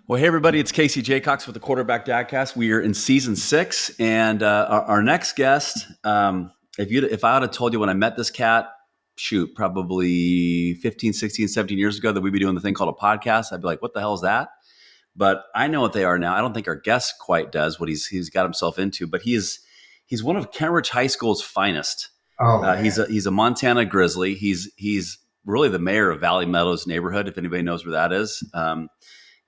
Well, hey everybody, it's Casey Jaycox with the Quarterback Dadcast. We are in season 6, and our next guest. If I would have told you when I met this cat, probably 15, 16, 17 years ago that we'd be doing the thing called a podcast, I'd be like, "What the hell is that?" But I know what they are now. I don't think our guest quite does what he's got himself into, but he's one of Kent High School's finest. Oh He's man. a Montana Grizzly. He's really the mayor of Valley Meadows neighborhood, if anybody knows where that is.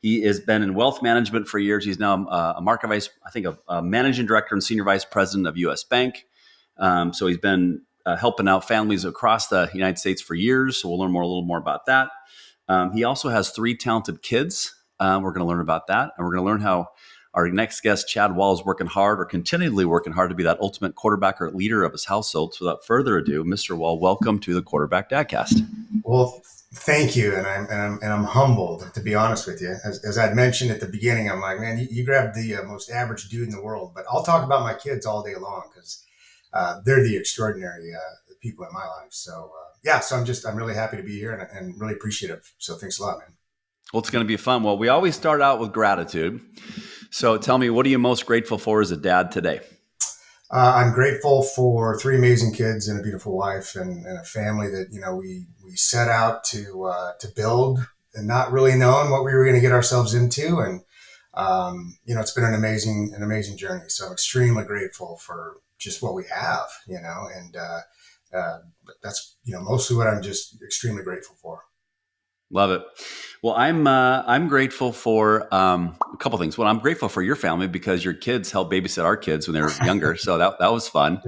He has been in wealth management for years. He's now a market vice, I think, a managing director and senior vice president of U.S. Bank. So he's been helping out families across the United States for years. So we'll learn a little more about that. He also has 3 talented kids. We're going to learn about that, and we're going to learn how our next guest, Chad Wall, is working hard or continually working hard to be that ultimate quarterback or leader of his household. So without further ado, Mr. Wall, welcome to the Quarterback Dadcast. Well, thank you, and I'm humbled to be honest with you. As I'd mentioned at the beginning, I'm like, man, you grabbed the most average dude in the world, but I'll talk about my kids all day long because they're the extraordinary people in my life. So yeah, so I'm really happy to be here and really appreciative. So thanks a lot, man. Well, it's going to be fun. Well, we always start out with gratitude. So tell me, what are you most grateful for as a dad today? I'm grateful for 3 amazing kids and a beautiful wife and a family that we set out to build and not really knowing what we were going to get ourselves into, and it's been an amazing journey. So I'm extremely grateful for just what we have, and that's mostly what I'm just extremely grateful for. Love it. Well, I'm grateful for a couple things. Well, I'm grateful for your family because your kids helped babysit our kids when they were younger, so that was fun.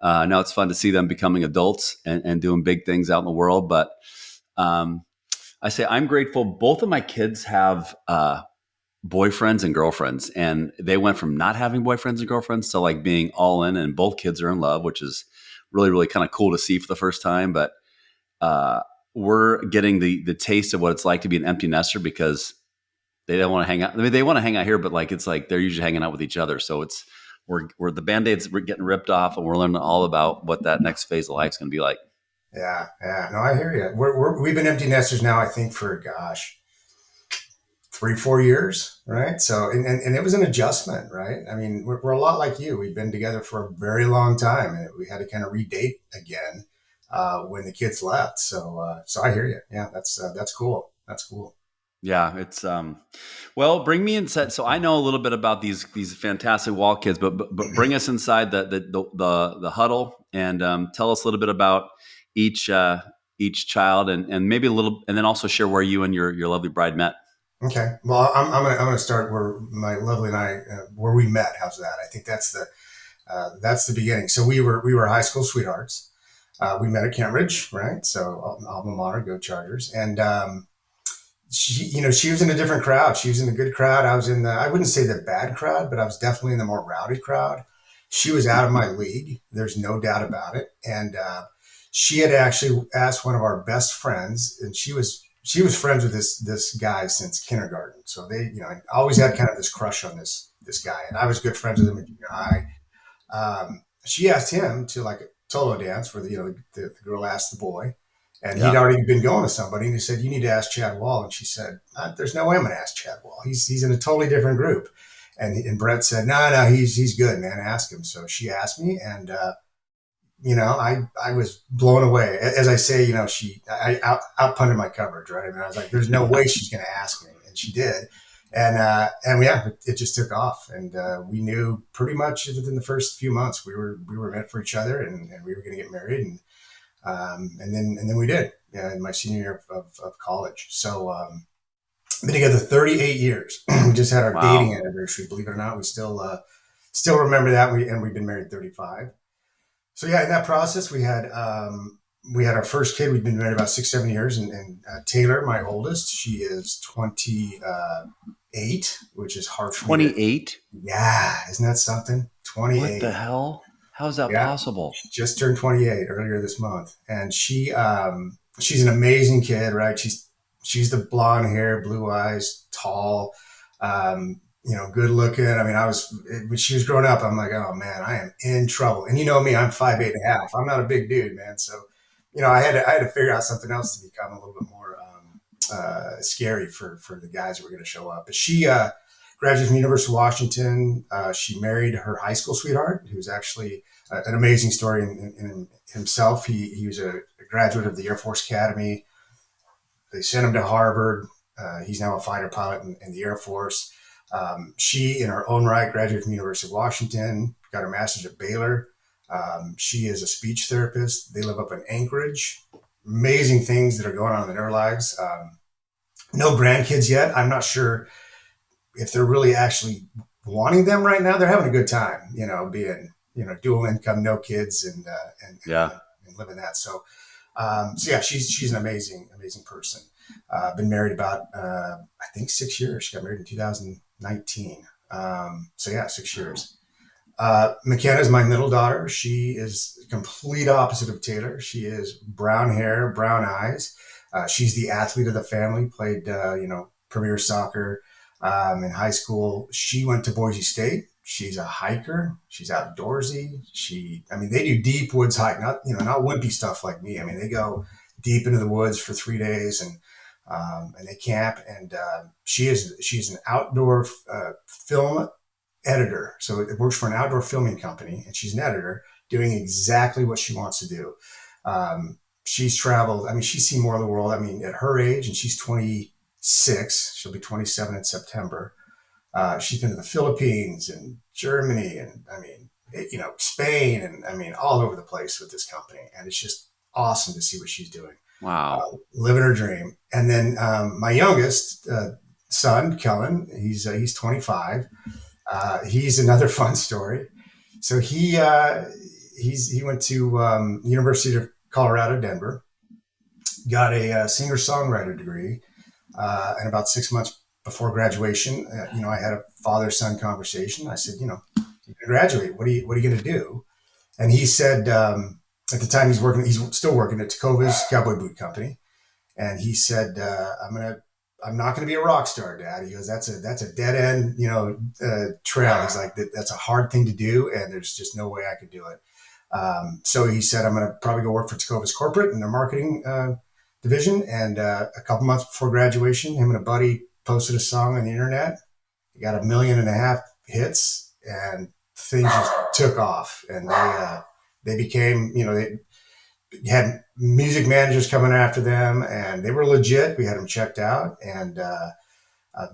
Now it's fun to see them becoming adults and doing big things out in the world. But um, I say I'm grateful. Both of my kids have boyfriends and girlfriends, and they went from not having boyfriends and girlfriends to like being all in, and both kids are in love, which is really, really kind of cool to see for the first time. But uh, we're getting the taste of what it's like to be an empty nester because they don't want to hang out. I mean, they want to hang out here, but like it's like they're usually hanging out with each other. So we're the band-aids we're getting ripped off, and we're learning all about what that next phase of life is going to be like. Yeah, yeah. No, I hear you. We've been empty nesters now, I think, for gosh, 3, 4 years, right? So, and it was an adjustment, right? I mean, we're a lot like you. We've been together for a very long time, and we had to kind of redate again when the kids left. So I hear you. Yeah, that's cool. That's cool. Yeah, it's well, bring me inside. So I know a little bit about these fantastic wall kids, but bring us inside the huddle and tell us a little bit about each each child and maybe a little, and then also share where you and your lovely bride met. Okay. Well, I'm gonna start where my lovely and I where we met. How's that? I think that's the beginning. So we were high school sweethearts. We met at Kentridge, right? So alma mater, go Chargers. And she was in a different crowd. She was in the good crowd. I was in I wouldn't say the bad crowd, but I was definitely in the more rowdy crowd. She was out of my league. There's no doubt about it. And she had actually asked one of our best friends, and she was friends with this guy since kindergarten. So I always had kind of this crush on this guy, and I was good friends with him in junior high. She asked him to like a solo dance where the girl asked the boy, and he'd Yeah. already been going to somebody, and he said, "You need to ask Chad Wall." And she said, "There's no way I'm going to ask Chad Wall. He's in a totally different group." And Brett said, "No, no, he's good, man. Ask him." So she asked me, and I was blown away. As I say, I outpunted my coverage, right? I mean, I was like, "There's no way she's going to ask me," and she did. And yeah, it just took off, and we knew pretty much within the first few months we were meant for each other, and we were going to get married, and then we did, yeah, in my senior year of college. So been together 38 years. We just had our dating Wow. anniversary. Believe it or not, we still remember that. We've been married 35. So yeah, in that process, we had our first kid. We'd been married about 6, 7 years, and Taylor, my oldest, she is 28, which is hard for me to. 28. Yeah, isn't that something? What the 28. hell? How's that Yeah, possible? she just turned 28 earlier this month, and she's an amazing kid, right? She's the blonde hair, blue eyes, tall, good looking. I mean, when she was growing up, I'm like, oh man, I am in trouble. And you know me, I'm 5'8.5". I'm not a big dude, man. So, I had to figure out something else to become a little bit more scary for the guys who were going to show up. But she graduated from University of Washington. She married her high school sweetheart, who's actually an amazing story in himself. He was a graduate of the Air Force Academy. They sent him to Harvard. He's now a fighter pilot in the Air Force. She, in her own right, graduated from University of Washington, got her master's at Baylor. She is a speech therapist. They live up in Anchorage. Amazing things that are going on in their lives. No grandkids yet. I'm not sure if they're really actually wanting them right now. They're having a good time, being dual income, no kids, Yeah. and living that. So yeah, she's an amazing person. Been married about I think 6 years. She got married in 2019. So yeah, 6 years. McKenna is my middle daughter. She is the complete opposite of Taylor. She is brown hair, brown eyes. She's the athlete of the family. Played premier soccer in high school. She went to Boise State. She's a hiker. She's outdoorsy. They do deep woods hike, not wimpy stuff like me. I mean, they go deep into the woods for 3 days and they camp. And she's an outdoor film editor. So it works for an outdoor filming company, and she's an editor doing exactly what she wants to do. She's traveled. I mean, she's seen more of the world. I mean, at her age, and she's 26. She'll be 27 in September. She's been to the Philippines and Germany and Spain and all over the place with this company. And it's just awesome to see what she's doing. Wow. Living her dream. And then my youngest son, Kellen, he's 25. He's another fun story. So he went to University of Colorado, Denver, got a singer-songwriter degree, and about 6 months before graduation, I had a father-son conversation. I said, you're going to graduate. What are you going to do? And he said, at the time he's still working at Tecovas Cowboy Boot Company. And he said, I'm not going to be a rock star, Dad. He goes, that's a dead end, trail. He's like, that's a hard thing to do. And there's just no way I could do it. So he said, I'm going to probably go work for Tecovas Corporate in their marketing division. And a couple months before graduation, him and a buddy posted a song on the internet. He got 1.5 million hits, and things just took off. And they became, they had music managers coming after them, and they were legit. We had them checked out, and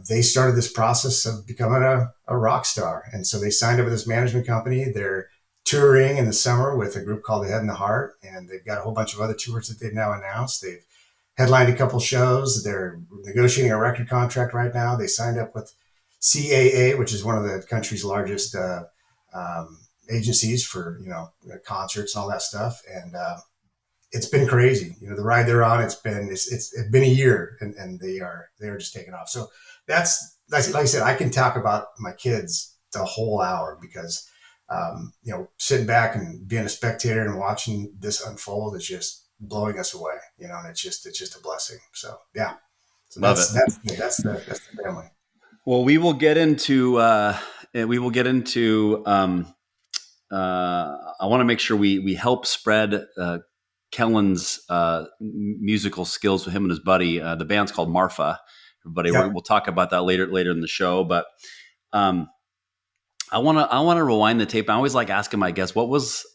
they started this process of becoming a rock star. And so they signed up with this management company. They're touring in the summer with a group called The Head and the Heart, and they've got a whole bunch of other tours that they've now announced. They've headlined a couple shows. They're negotiating a record contract right now. They signed up with CAA, which is one of the country's largest agencies for concerts and all that stuff. And it's been crazy. The ride they're on. It's been a year, and they are just taking off. So that's like I said. I can talk about my kids the whole hour because sitting back and being a spectator and watching this unfold is just blowing us away. And it's just a blessing. So yeah. So Love that's the family. Well, we will get into. I want to make sure we help spread Kellen's musical skills with him and his buddy. The band's called Marfa. Everybody, Yep. we'll talk about that later in the show. But I want to rewind the tape. I always like asking my guests,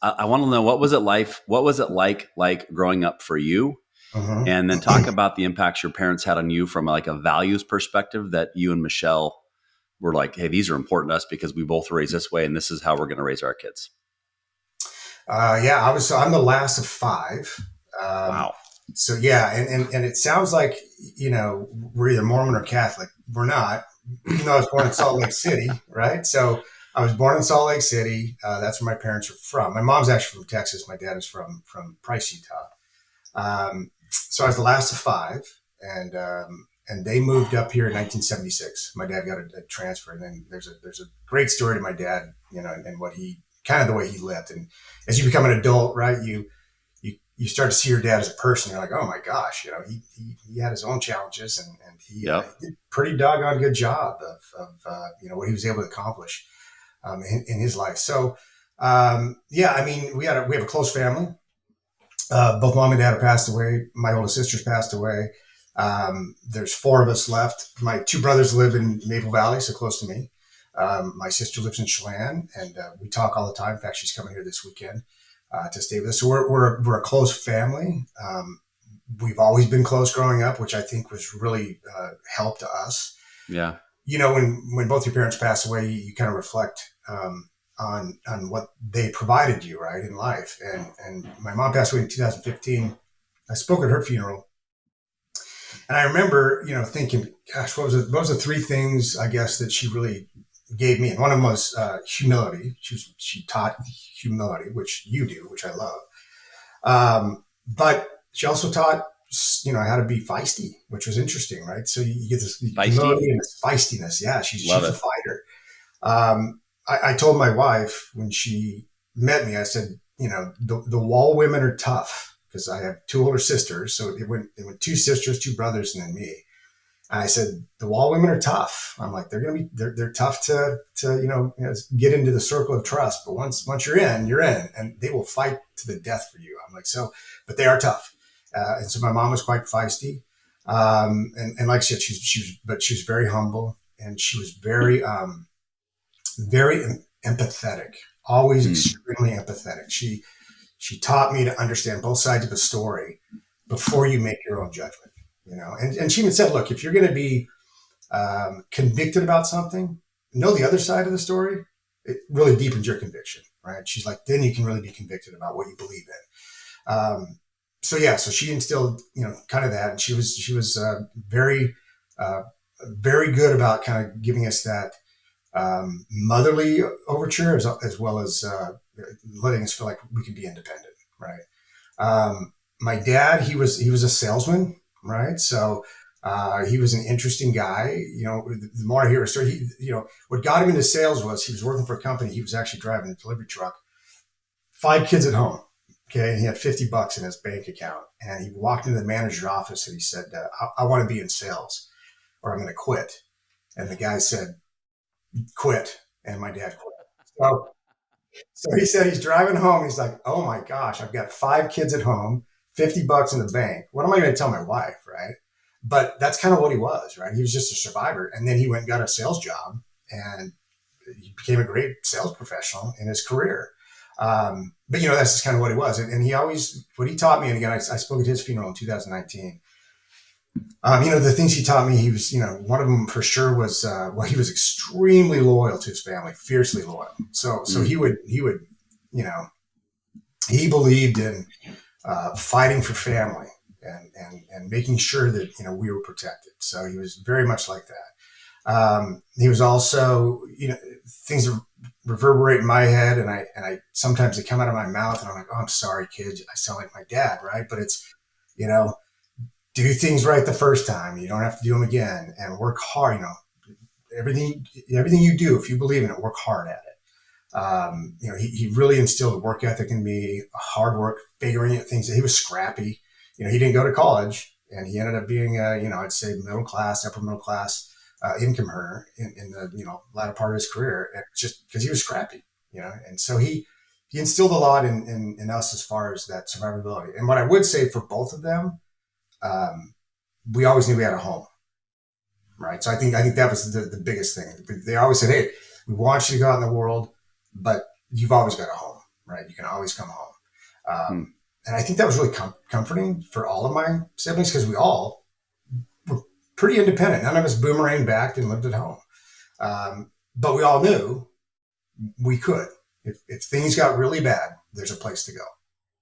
I want to know what was it like growing up for you, Mm-hmm. and then talk about the impacts your parents had on you from like a values perspective that you and Michelle were like, hey, these are important to us because we both were raised this way, and this is how we're going to raise our kids. I'm the last of five. Wow. So yeah, and it sounds like we're either Mormon or Catholic. We're not. Even though I was born in Salt Lake City, right? So I was born in Salt Lake City. That's where my parents are from. My mom's actually from Texas. My dad is from Price, Utah. So I was the last of five, and they moved up here in 1976. My dad got a transfer, and then there's a great story to my dad, and what he kind of the way he lived. And as you become an adult, right, you start to see your dad as a person. You're like, oh my gosh, he had his own challenges, and he did a pretty doggone good job of what he was able to accomplish in his life. So we have a close family. Both mom and dad have passed away. My oldest sister's passed away. There's four of us left. My two brothers live in Maple Valley, so close to me. My sister lives in Chelan, and we talk all the time. In fact, she's coming here this weekend to stay with us. So we're a close family. We've always been close growing up, which I think was really helped us. Yeah. You know, when both your parents pass away, you kind of reflect on what they provided you, right, in life. And my mom passed away in 2015. I spoke at her funeral, and I remember, thinking, gosh, what was the three things I guess that she really gave me? And one of them was humility. She taught humility, which you do, which I love. But she also taught, how to be feisty, which was interesting, right? So you get this Feisty. humility and this feistiness. Yeah, Love she's a it. fighter. I told my wife when she met me, I said, the Wall women are tough because I have two older sisters. So it went two sisters, two brothers, and then me. And I said, the Wall women are tough. I'm like, they're tough to get into the circle of trust. But once you're in, and they will fight to the death for you. I'm like, so, but they are tough. And so my mom was quite feisty. And like I said, she was very humble, and she was very empathetic, always Hmm. extremely empathetic. She taught me to understand both sides of a story before you make your own judgment. And she even said, look, if you're going to be convicted about something, know the other side of the story. It really deepens your conviction, right? She's like, then you can really be convicted about what you believe in. So yeah, so she instilled, kind of that, and she was uh, very good about kind of giving us that motherly overture as well as letting us feel like we could be independent, right? My dad, he was a salesman, right? So he was an interesting guy. The more I hear a story, what got him into sales was he was working for a company. He was actually driving a delivery truck. Five kids at home. Okay, and he had $50 in his bank account, and he walked into the manager's office and he said, "I want to be in sales, or I'm going to quit." And the guy said, "Quit," and my dad quit. So So he said he's driving home. He's like, oh my gosh, I've got five kids at home, $50 in the bank. What am I going to tell my wife? Right. But that's kind of what he was, right? He was just a survivor. And then he went and got a sales job, and he became a great sales professional in his career. But, that's just kind of what he was. And he always, what he taught me, and again, I spoke at his funeral in 2019. The things he taught me, he was, one of them for sure was, he was extremely loyal to his family, fiercely loyal. So Hmm. he would, you know, he believed in fighting for family and making sure that we were protected. So he was very much like that. He was also, things that reverberate in my head, and I sometimes they come out of my mouth, and I'm like, oh, I'm sorry, kids, I sound like my dad, right? But it's, you know, do things right the first time. You don't have to do them again, and work hard. Everything you do, if you believe in it, work hard at it. He really instilled a work ethic in me, hard work, figuring out things. He was scrappy. He didn't go to college, and he ended up being I'd say middle class, upper middle class income earner in the latter part of his career, and just because he was scrappy. And so he instilled a lot in us as far as that survivability. And what I would say for both of them, um, we always knew we had a home, right? So I think that was the biggest thing. They always said, "Hey, we want you to go out in the world, but you've always got a home, right? You can always come home." Hmm. And I think that was really comforting for all of my siblings because we all were pretty independent. None of us boomerang backed and lived at home, but we all knew we could. If things got really bad, there's a place to go.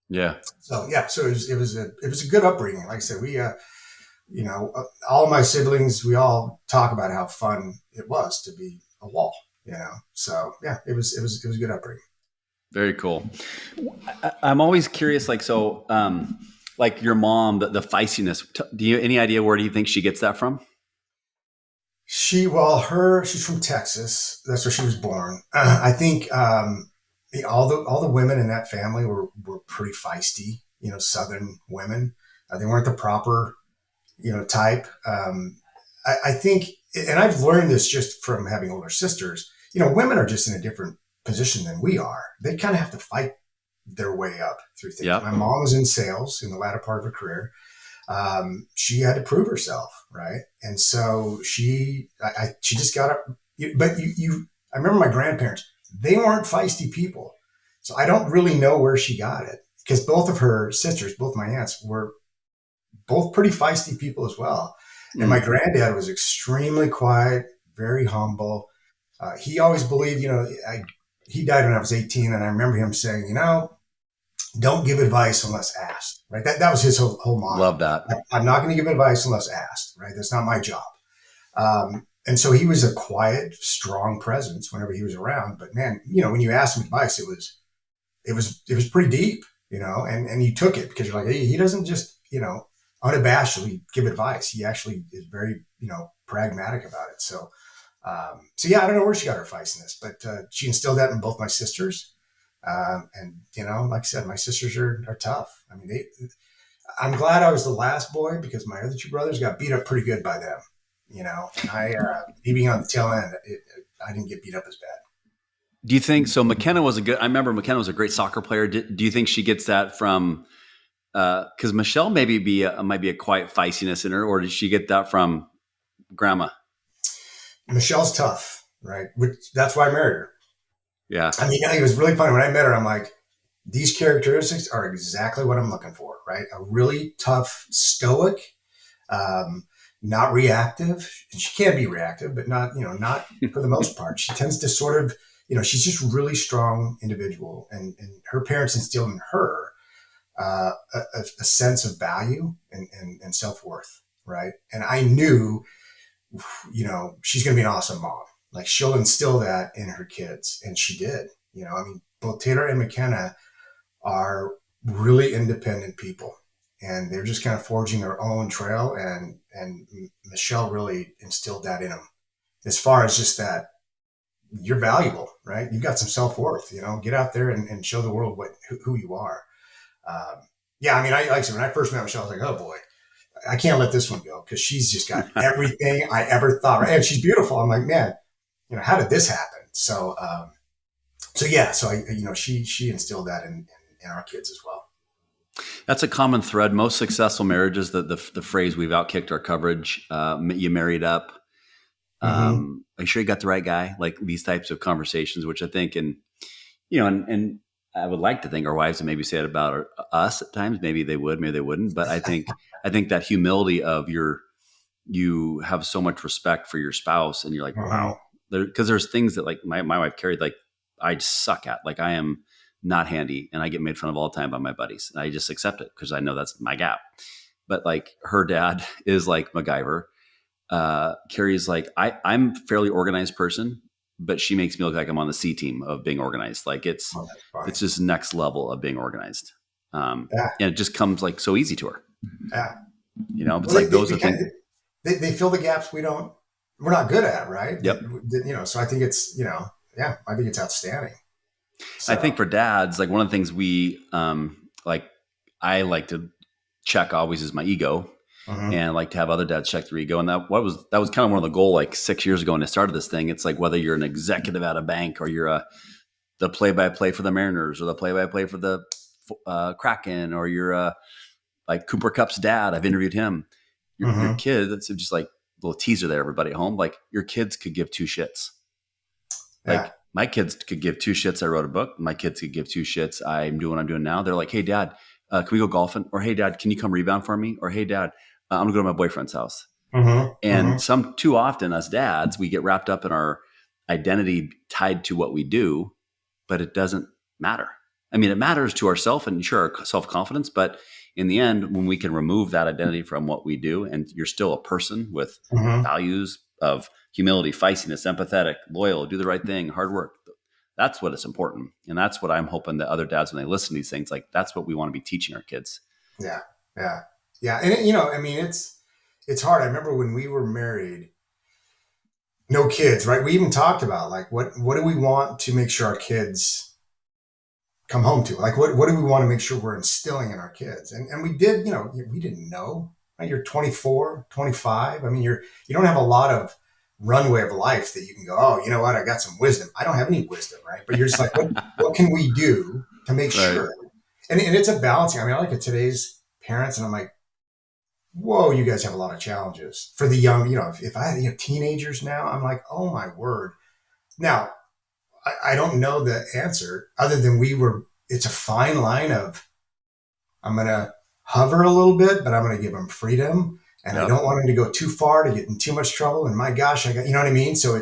Yeah. So yeah, so it was a good upbringing. Like I said, we all of my siblings, we all talk about how fun it was to be a wall. So yeah, it was a good upbringing. Very cool. I'm always curious, like, so, like your mom, the feistiness. Do you any idea where do you think she gets that from? She's from Texas. That's where she was born. I think all the women in that family were pretty feisty. Southern women. They weren't the proper type. I think, and I've learned this just from having older sisters. Women are just in a different position than we are. They kind of have to fight their way up through things. My Yep. mom was in sales in the latter part of her career. she had to prove herself, right? And so she just got up. But I remember my grandparents; they weren't feisty people, so I don't really know where she got it because both of her sisters, both my aunts, were both pretty feisty people as well. And my Mm. granddad was extremely quiet, very humble. He always believed, he died when I was 18, and I remember him saying, don't give advice unless asked, right? That was his whole motto. Love that. I'm not going to give advice unless asked, right? That's not my job. And so he was a quiet, strong presence whenever he was around. But man, when you asked him advice, it was pretty deep, and you took it because you're like, hey, he doesn't just, unabashedly give advice. He actually is very, pragmatic about it. So yeah, I don't know where she got her feistiness, but she instilled that in both my sisters. And like I said, my sisters are tough. I mean, I'm glad I was the last boy because my other two brothers got beat up pretty good by them. And me being on the tail end, I didn't get beat up as bad. Do you think so? McKenna was a good. I remember McKenna was a great soccer player. Do you think she gets that from? Because Michelle might be a quiet feistiness in her, or did she get that from grandma? Michelle's tough, right? That's why I married her. Yeah. I mean, it was really funny when I met her. I'm like, these characteristics are exactly what I'm looking for, right? A really tough, stoic, um, not reactive. And she can be reactive, but not for the most part. She tends to sort of, she's just a really strong individual, and her parents instilled in her a sense of value and self worth, right? And I knew, she's going to be an awesome mom. Like she'll instill that in her kids, and she did. I mean, both Taylor and McKenna are really independent people, and they're just kind of forging their own trail. And Michelle really instilled that in them, as far as just that you're valuable, right? You've got some self worth. Get out there and show the world who you are. Um, yeah, I mean, like I said, when I first met Michelle, I was like, oh boy, I can't let this one go because she's just got everything I ever thought. Right? And she's beautiful. I'm like, man, how did this happen? So yeah, so she instilled that in our kids as well. That's a common thread. Most successful marriages, the phrase "we've outkicked our coverage," you married up. Mm-hmm. Are you sure you got the right guy? Like these types of conversations, which I think, and I would like to think our wives would maybe say it about us at times. Maybe they would, maybe they wouldn't. But I think that humility of you have so much respect for your spouse, and you're like, Mm-hmm. wow, because there's things that like my wife carried, like I suck at, like I am not handy, and I get made fun of all the time by my buddies, and I just accept it because I know that's my gap. But like her dad is like MacGyver. Carrie's like I'm a fairly organized person, but she makes me look like I'm on the C team of being organized. Like it's Oh, that's funny. it's just next level of being organized, Yeah, and it just comes like so easy to her. yeah. It's Well, like those are things. they fill the gaps we're not good at, right? Yep. So I think it's yeah, I think it's outstanding. I think So. for dads, like one of the things we like, I like to check always is my ego, Mm-hmm. and like to have other dads check their ego. And that was kind of one of the goal like 6 years ago when I started this thing. It's like whether you're an executive at a bank or you're the play-by-play for the Mariners or the play-by-play for the Kraken, or you're like Cooper Cup's dad. I've interviewed him. Your Mm-hmm. kid. That's just like a little teaser there, everybody at home. Like your kids could give two shits. Yeah. Like my kids could give two shits. I wrote a book. My kids could give two shits. I'm doing what I'm doing now. They're like, hey, dad, can we go golfing? Or hey, dad, can you come rebound for me? Or hey, dad, I'm going to go to my boyfriend's house. Mm-hmm. And Mm-hmm. some too often, us dads, we get wrapped up in our identity tied to what we do, but it doesn't matter. I mean, it matters to ourself and sure, our self confidence, but in the end, when we can remove that identity from what we do, and you're still a person with Mm-hmm. values of humility, feistiness, empathetic, loyal, do the right thing, hard work. That's what is important, and that's what I'm hoping that other dads, when they listen to these things, like that's what we want to be teaching our kids. Yeah. Yeah. Yeah. And I mean, it's hard. I remember when we were married, no kids, right? We even talked about like what do we want to make sure our kids come home to? Like what do we want to make sure we're instilling in our kids? And we did, we didn't know. Right? You're 24, 25. I mean, you don't have a lot of runway of life that you can go, oh, you know what? I got some wisdom. I don't have any wisdom, right? But you're just like, what can we do to make Right. sure? And it's a balancing. I mean, I look at today's parents and I'm like, whoa, you guys have a lot of challenges for the young. If I had teenagers now, I'm like, oh my word. Now, I don't know the answer other than it's a fine line of I'm going to hover a little bit, but I'm going to give them freedom. And I Yep. don't want them to go too far to get in too much trouble. And my gosh, you know what I mean? So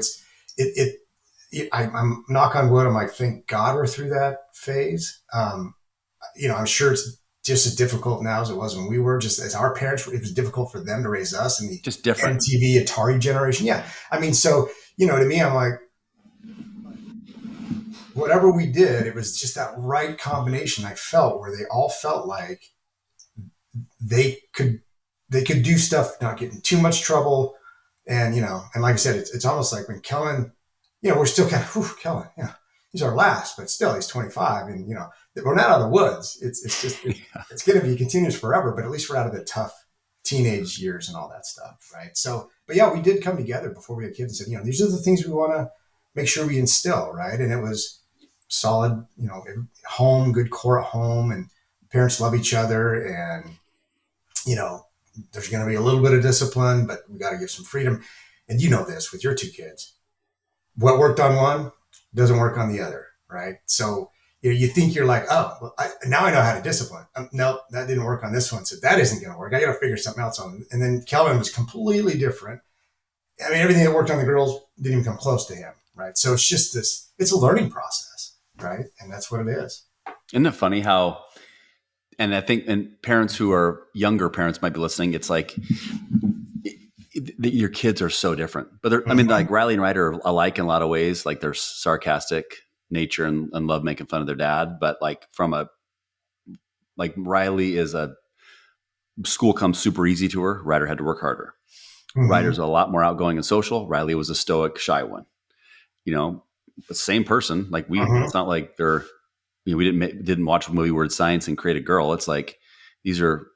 I'm knock on wood. I'm like, thank God we're through that phase. I'm sure it's just as difficult now as it was when we were just as our parents. It was difficult for them to raise us in the Just different. MTV Atari generation. Yeah. I mean, so, to me, I'm like, whatever we did, it was just that right combination I felt where they all felt like they could they could do stuff, not get in too much trouble. And and like I said, it's almost like when Kellen, we're still kind of, whew, Kellen, he's our last, but still he's 25, and we're not out of the woods. It's just it's going to be continuous forever, but at least we're out of the tough teenage years and all that stuff, right? So, but yeah, we did come together before we had kids and said, these are the things we want to make sure we instill, right? And it was solid, home, good core at home, and parents love each other, and you know, there's going to be a little bit of discipline, but we got to give some freedom. And you know this with your two kids. What worked on one doesn't work on the other, right? So you think you're like, oh, well, now I know how to discipline. Nope, that didn't work on this one, so that isn't going to work. I got to figure something else on. And then Kellen was completely different. I mean, everything that worked on the girls didn't even come close to him, right? So it's just this. It's a learning process, right? And that's what it is. Isn't it funny how, and I think, and parents who are younger parents might be listening, it's like your kids are so different. But I mean, Mm-hmm. like Riley and Ryder are alike in a lot of ways. Like they're sarcastic nature and love making fun of their dad. But like Riley is school comes super easy to her. Ryder had to work harder. Mm-hmm. Ryder's a lot more outgoing and social. Riley was a stoic, shy one. The same person. Like Mm-hmm. it's not like they're, we didn't watch a movie Word Science and create a girl. It's like these are,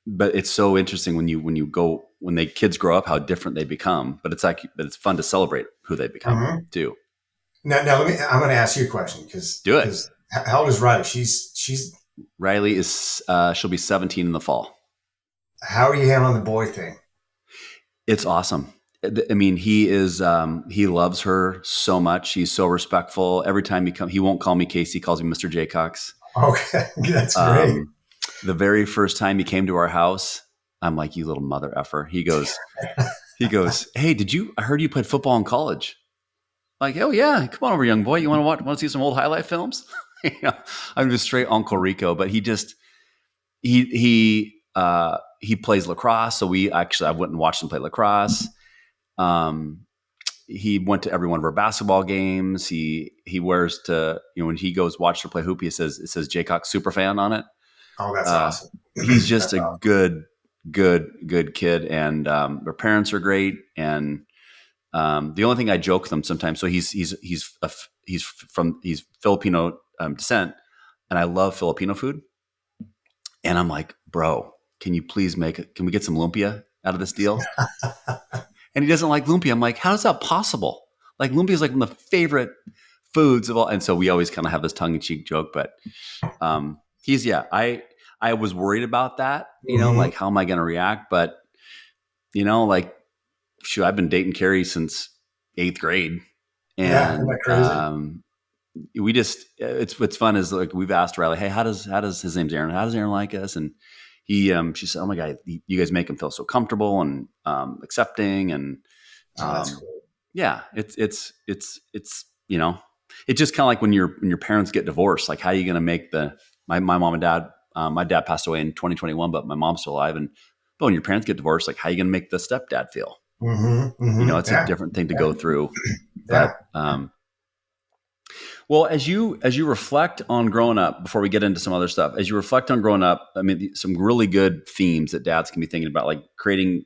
but it's so interesting when they kids grow up, how different they become. But it's fun to celebrate who they become Mm-hmm. too. Now I'm going to ask you a question Do it. because how old is Riley? She's Riley is, she'll be 17 in the fall. How are you handling the boy thing? It's awesome. I mean, he loves her so much. He's so respectful. Every time he won't call me Casey, he calls me Mr. Jaycox. Okay, that's great. Um, the very first time he came to our house, I'm like, you little mother effer. He goes, hey, I heard you played football in college. Like, oh yeah, come on over, young boy. You want to see some old highlight films? I'm just straight Uncle Rico, but he plays lacrosse. So I went and watched him play lacrosse. Um, he went to every one of our basketball games. He wears when he goes watch her play hoop, it says Jaycock super fan on it. Oh, that's Uh, awesome. he's just That's a awesome. good kid, and their parents are great. And the only thing I joke with them sometimes, so he's Filipino descent, and I love Filipino food. And I'm like, bro, can we get some lumpia out of this deal? And he doesn't like lumpia. I'm like, how is that possible? Like lumpia is like one of the favorite foods of all. And so we always kind of have this tongue in cheek joke, but I was worried about that, Hmm. like how am I going to react? But like, shoot, I've been dating Carrie since 8th grade. Yeah, isn't And that crazy? we just, what's fun is like, we've asked Riley, hey, his name's Aaron. How does Aaron like us? And she said, oh my God, you guys make him feel so comfortable and accepting. And Oh, that's um, cool. yeah, it's just kind of like when your parents get divorced. Like, how are you going to make my mom and dad? My dad passed away in 2021, but my mom's still alive. But when your parents get divorced, like, how are you going to make the stepdad feel? Hmm. Hmm. It's a Yeah, different thing to yeah, go through. yeah. But well, as you reflect on growing up, before we get into some other stuff, as you reflect on growing up, I mean, some really good themes that dads can be thinking about, like creating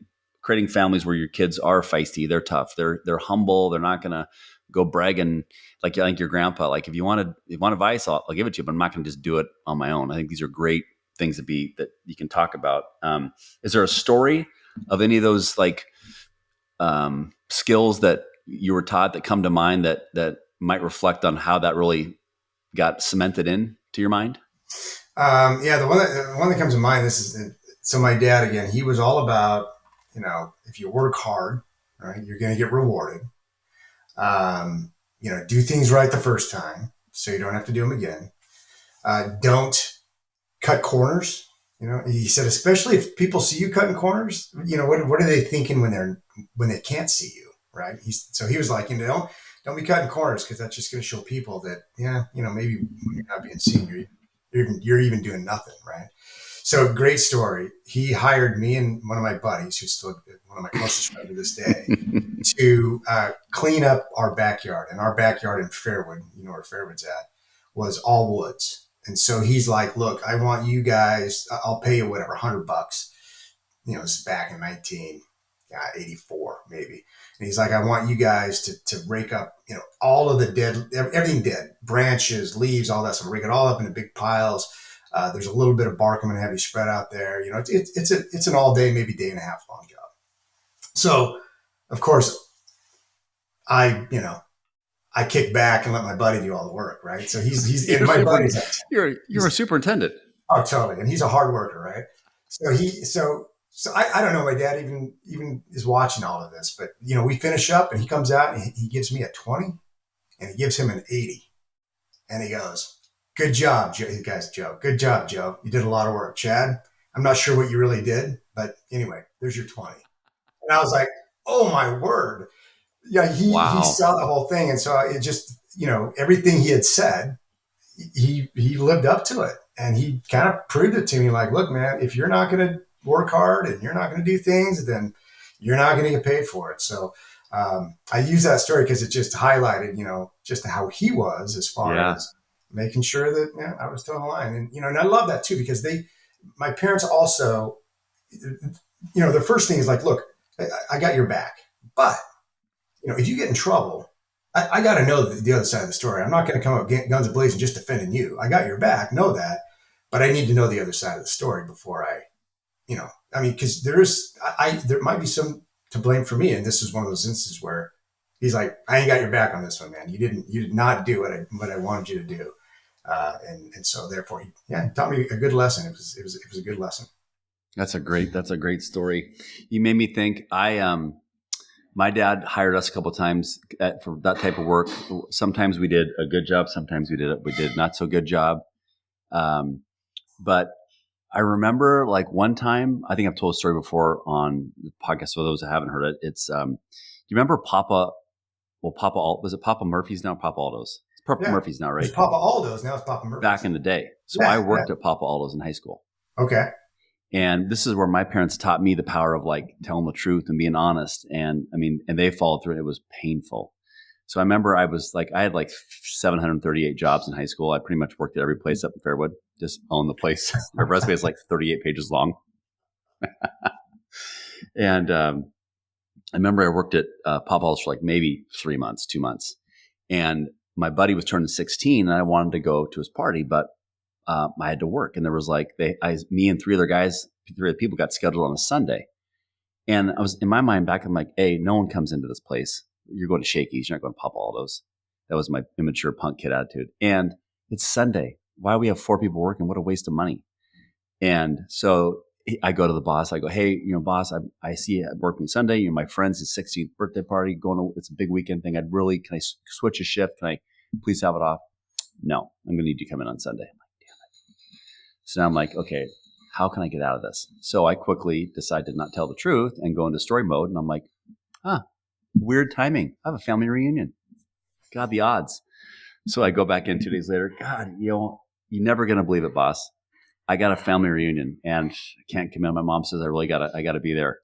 families where your kids are feisty, they're tough, they're humble, they're not gonna go bragging like your grandpa. Like if you want advice, I'll give it to you, but I'm not gonna just do it on my own. I think these are great things that you can talk about. Is there a story of any of those like skills that you were taught that come to mind that might reflect on how that really got cemented in to your mind? Yeah, the one that comes to mind. This is So my dad, again, he was all about, if you work hard, right, you're going to get rewarded. Do things right the first time so you don't have to do them again. Don't cut corners. He said, especially if people see you cutting corners, what are they thinking when they can't see you, right? So he was like, don't be cutting corners because that's just going to show people that, yeah, maybe when you're not being seen, you're even doing nothing, right? So great story. He hired me and one of my buddies, who's still one of my closest friends to this day, to clean up our backyard. And our backyard in Fairwood, where Fairwood's at, was all woods. And so he's like, look, I want you guys, I'll pay you whatever, $100. This is back in 1984, maybe. And he's like, I want you guys to rake up, all of the dead, everything dead, branches, leaves, all that stuff, rake it all up into big piles. There's a little bit of bark I'm going to have you spread out there. It's an all day, maybe day and a half long job. So, of course, I, I kick back and let my buddy do all the work, right? So he's You're, my super, buddy's you're a superintendent. oh, totally, and he's a hard worker, right? So I don't know. My dad even is watching all of this, but we finish up and he comes out and he gives me a 20, and he gives him an 80, and he goes, "Good job, Joe." He guys, Joe. Good job, Joe. You did a lot of work, Chad. I'm not sure what you really did, but anyway, there's your 20. And I was like, "Oh my word!" Yeah, he Wow. saw the whole thing, and so it just everything he had said, he lived up to it, and he kind of proved it to me. Like, look, man, if you're not going to work hard and you're not going to do things, then you're not going to get paid for it. So I use that story because it just highlighted, just how he was as far as making sure that I was toeing the line, and I love that too because my parents also, the first thing is like, look, I got your back, but if you get in trouble, I got to know the other side of the story. I'm not going to come up guns blazing just defending you. I got your back, know that, but I need to know the other side of the story before because there might be some to blame for me, and this is one of those instances where he's like, I ain't got your back on this one, man. You did not do what I wanted you to do, and so therefore, he taught me a good lesson. It was a good lesson. That's a great story. You made me think. My dad hired us a couple of times for that type of work. Sometimes we did a good job. Sometimes we did not so good job. But I remember like one time, I think I've told a story before on the podcast. For those that haven't heard it, it's you remember Papa? Well, was it Papa Murphy's now? Papa Aldo's. It's Papa Murphy's now, right? It's Papa Aldo's now. It's Papa Murphy's. Back in the day, so I worked at Papa Aldo's in high school. Okay. And this is where my parents taught me the power of like telling the truth and being honest. And and they followed through. It was painful. So I remember I had like 738 jobs in high school. I pretty much worked at every place up in Fairwood, just owned the place. My resume is like 38 pages long. And I remember I worked at Papa for like maybe 3 months, 2 months. And my buddy was turning 16 and I wanted to go to his party, but I had to work, and there was like me and three other people got scheduled on a Sunday, and I was in my mind back. I'm like, hey, no one comes into this place. You're going to Shakey's. You're not going to Papa Aldo's. That was my immature punk kid attitude. And it's Sunday. Why do we have 4 people working? What a waste of money. And so I go to the boss. I go, hey, boss, I see you working Sunday. My friend's 16th birthday party it's a big weekend thing. Can I switch a shift? Can I please have it off? No, I'm going to need you to come in on Sunday. So now I'm like, okay, how can I get out of this? So I quickly decide to not tell the truth and go into story mode. And I'm like, weird timing. I have a family reunion. God, the odds. So I go back in 2 days later. God, you're never going to believe it, boss. I got a family reunion and I can't come in. My mom says I got to be there.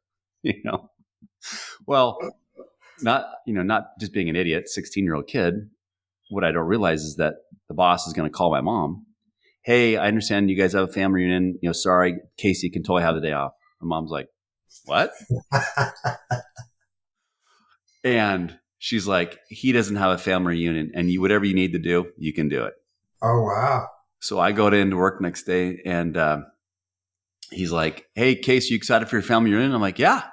Well, not just being an idiot, 16-year-old kid. What I don't realize is that the boss is going to call my mom. Hey, I understand you guys have a family reunion. Sorry, Casey can totally have the day off. My mom's like, what? And she's like, he doesn't have a family reunion, and whatever you need to do, you can do it. Oh, wow. So I go into work next day, and he's like, hey, Casey, you excited for your family reunion? I'm like, yeah,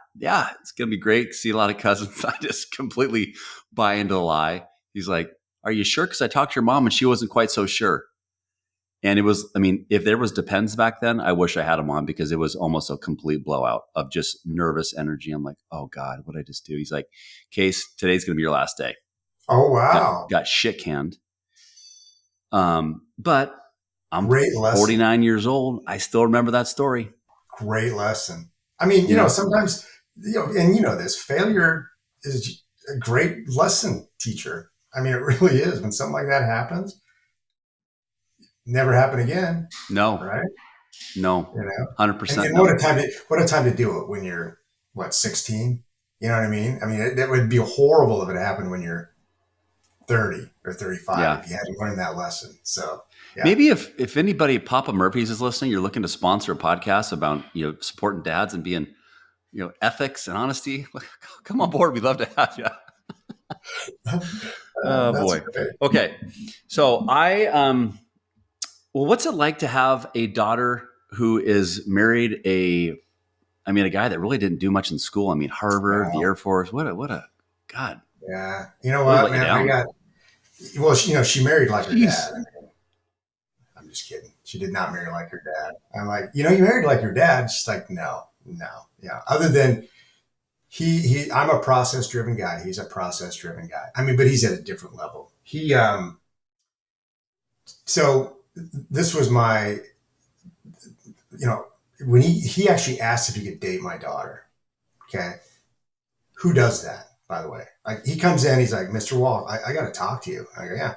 it's going to be great. See a lot of cousins. I just completely buy into the lie. He's like, are you sure? Because I talked to your mom, and she wasn't quite so sure. And it was, I mean, if there was Depends back then, I wish I had them on because it was almost a complete blowout of just nervous energy. I'm like, oh God, what did I just do? He's like, Case, today's going to be your last day. Oh, Got, wow. got shit canned. But I'm Great lesson. 49 years old. I still remember that story. Great lesson. I mean, You know, sometimes, and this failure is a great lesson teacher. I mean, it really is. When something like that happens, never happen again, no, right? no, You know, 100% and what no. a time to do it when you're what 16. You know what I mean? I mean, it would be horrible if it happened when you're 30 or 35 Yeah. if you hadn't learned that lesson. So, yeah. Maybe if anybody, Papa Murphy's is listening, you're looking to sponsor a podcast about, supporting dads and being, ethics and honesty, come on board. We'd love to have you. Oh That's boy. great. Okay. So well, what's it like to have a daughter who is married a guy that really didn't do much in school? I mean, Harvard, the Wow. Air Force, what a God, Yeah. You know really what, let you man? down. Well, she married like her dad. Jeez. I'm just kidding. She did not marry like her dad. I'm like, you married like your dad. She's like, no, no. Yeah. Other than I'm a process driven guy. He's a process driven guy. I mean, but he's at a different level. So this was my, you know, when he actually asked if he could date my daughter. Okay. Who does that, by the way? Like he comes in, he's like, Mr. Wall, I got to talk to you. I go, yeah.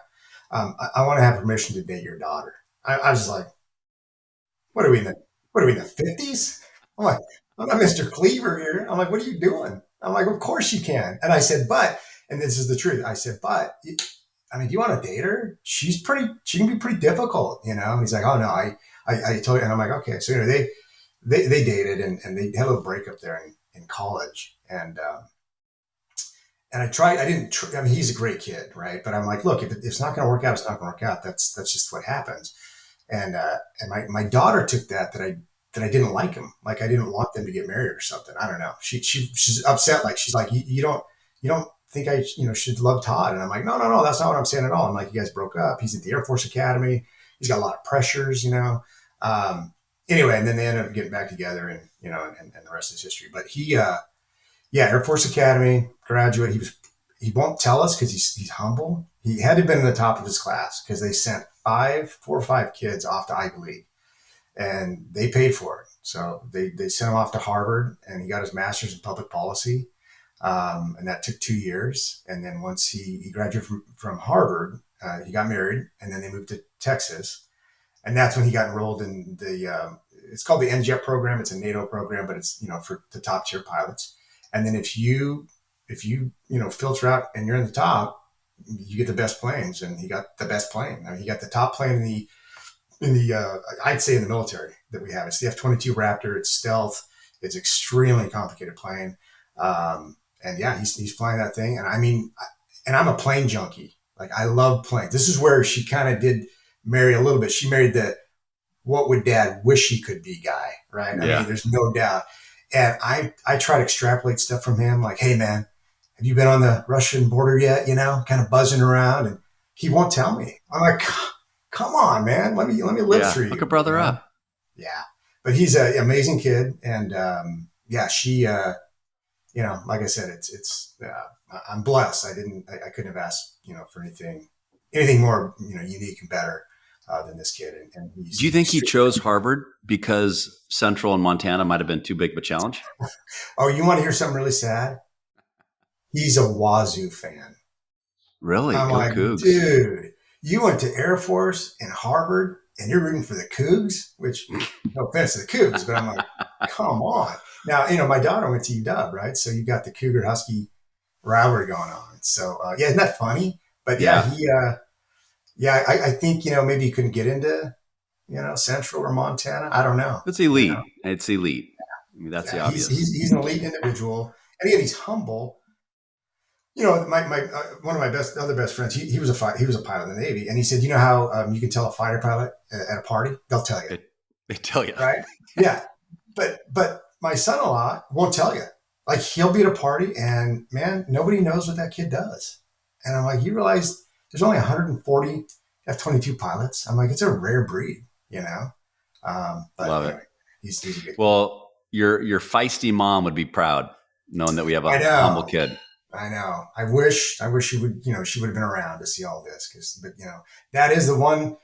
I want to have permission to date your daughter. I was just like, what are we in the what are we in the 50s? I'm like, I'm not Mr. Cleaver here. I'm like, what are you doing? I'm like, of course you can. And I said, and this is the truth. I said, I mean, do you want to date her? She can be pretty difficult, And he's like, oh no, I told you. And I'm like, okay. So, they dated and they had a little breakup there in college. And I didn't, I mean, he's a great kid, right? But I'm like, look, if it's not going to work out, it's not going to work out. That's just what happens. And my daughter took that I didn't like him, like I didn't want them to get married or something. I don't know. She's upset, like she's like you don't think I should love Todd, and I'm like no, that's not what I'm saying at all. I'm like, you guys broke up. He's at the Air Force Academy. He's got a lot of pressures. Um, anyway, and then they ended up getting back together, and the rest is history. But yeah, Air Force Academy graduate. He won't tell us because he's humble. He had to have been in the top of his class because they sent 4 or 5 kids off to Ivy League, and they paid for it. So they sent him off to Harvard, and he got his master's in public policy, and that took 2 years. And then once he graduated from Harvard, he got married, and then they moved to Texas, and that's when he got enrolled in it's called the NJET program. It's a NATO program, but it's for the top tier pilots. And then if you filter out and you're in the top, you get the best planes, and he got the best plane. I mean, he got the top plane in the I'd say in the military that we have. It's the F-22 Raptor. It's stealth. It's extremely complicated plane. And yeah, he's flying that thing. And I mean, and I'm a plane junkie. Like I love planes. This is where she kind of did marry a little bit. She married the what would dad wish he could be guy, right? I mean, Yeah. there's no doubt. And I try to extrapolate stuff from him, like, hey man, have you been on the Russian border yet? Kind of buzzing around, and he won't tell me. I'm like, come on, man, let me live Yeah. through Hook a you brother know? up. Yeah, but he's an amazing kid, and yeah, she, like I said, it's I'm blessed. I couldn't have asked, for anything more, unique and better than this kid, and Do you he's think he extremely. chose Harvard because Central and Montana might have been too big of a challenge? Oh, you want to hear something really sad? He's a Wazoo fan. Really? I'm Go like, Cougs. dude, you went to Air Force and Harvard and you're rooting for the Cougs, which no offense to the Cougs, but I'm like, come on. Now, my daughter went to UW, right? So you got the Cougar Husky rivalry going on. So, yeah, isn't that funny? But yeah, Yeah. yeah, I think, maybe he couldn't get into, Central or Montana. I don't know. It's elite. It's elite. I mean, that's the Yeah, he's, obvious. he's, he's an elite individual. And again, he's humble. My one of my other best friends, he was a pilot in the Navy, and he said, how you can tell a fighter pilot at a party? They'll tell you, They tell you. right? Yeah, but my son-in-law won't tell you. Like he'll be at a party, and man, nobody knows what that kid does. And I'm like, you realize there's only 140 F-22 pilots. I'm like, it's a rare breed, you know. But Love it. anyway, he's a good kid. Well, your feisty mom would be proud knowing that we have I a humble know. kid. I know. I wish she would, she would have been around to see all this. But that is the one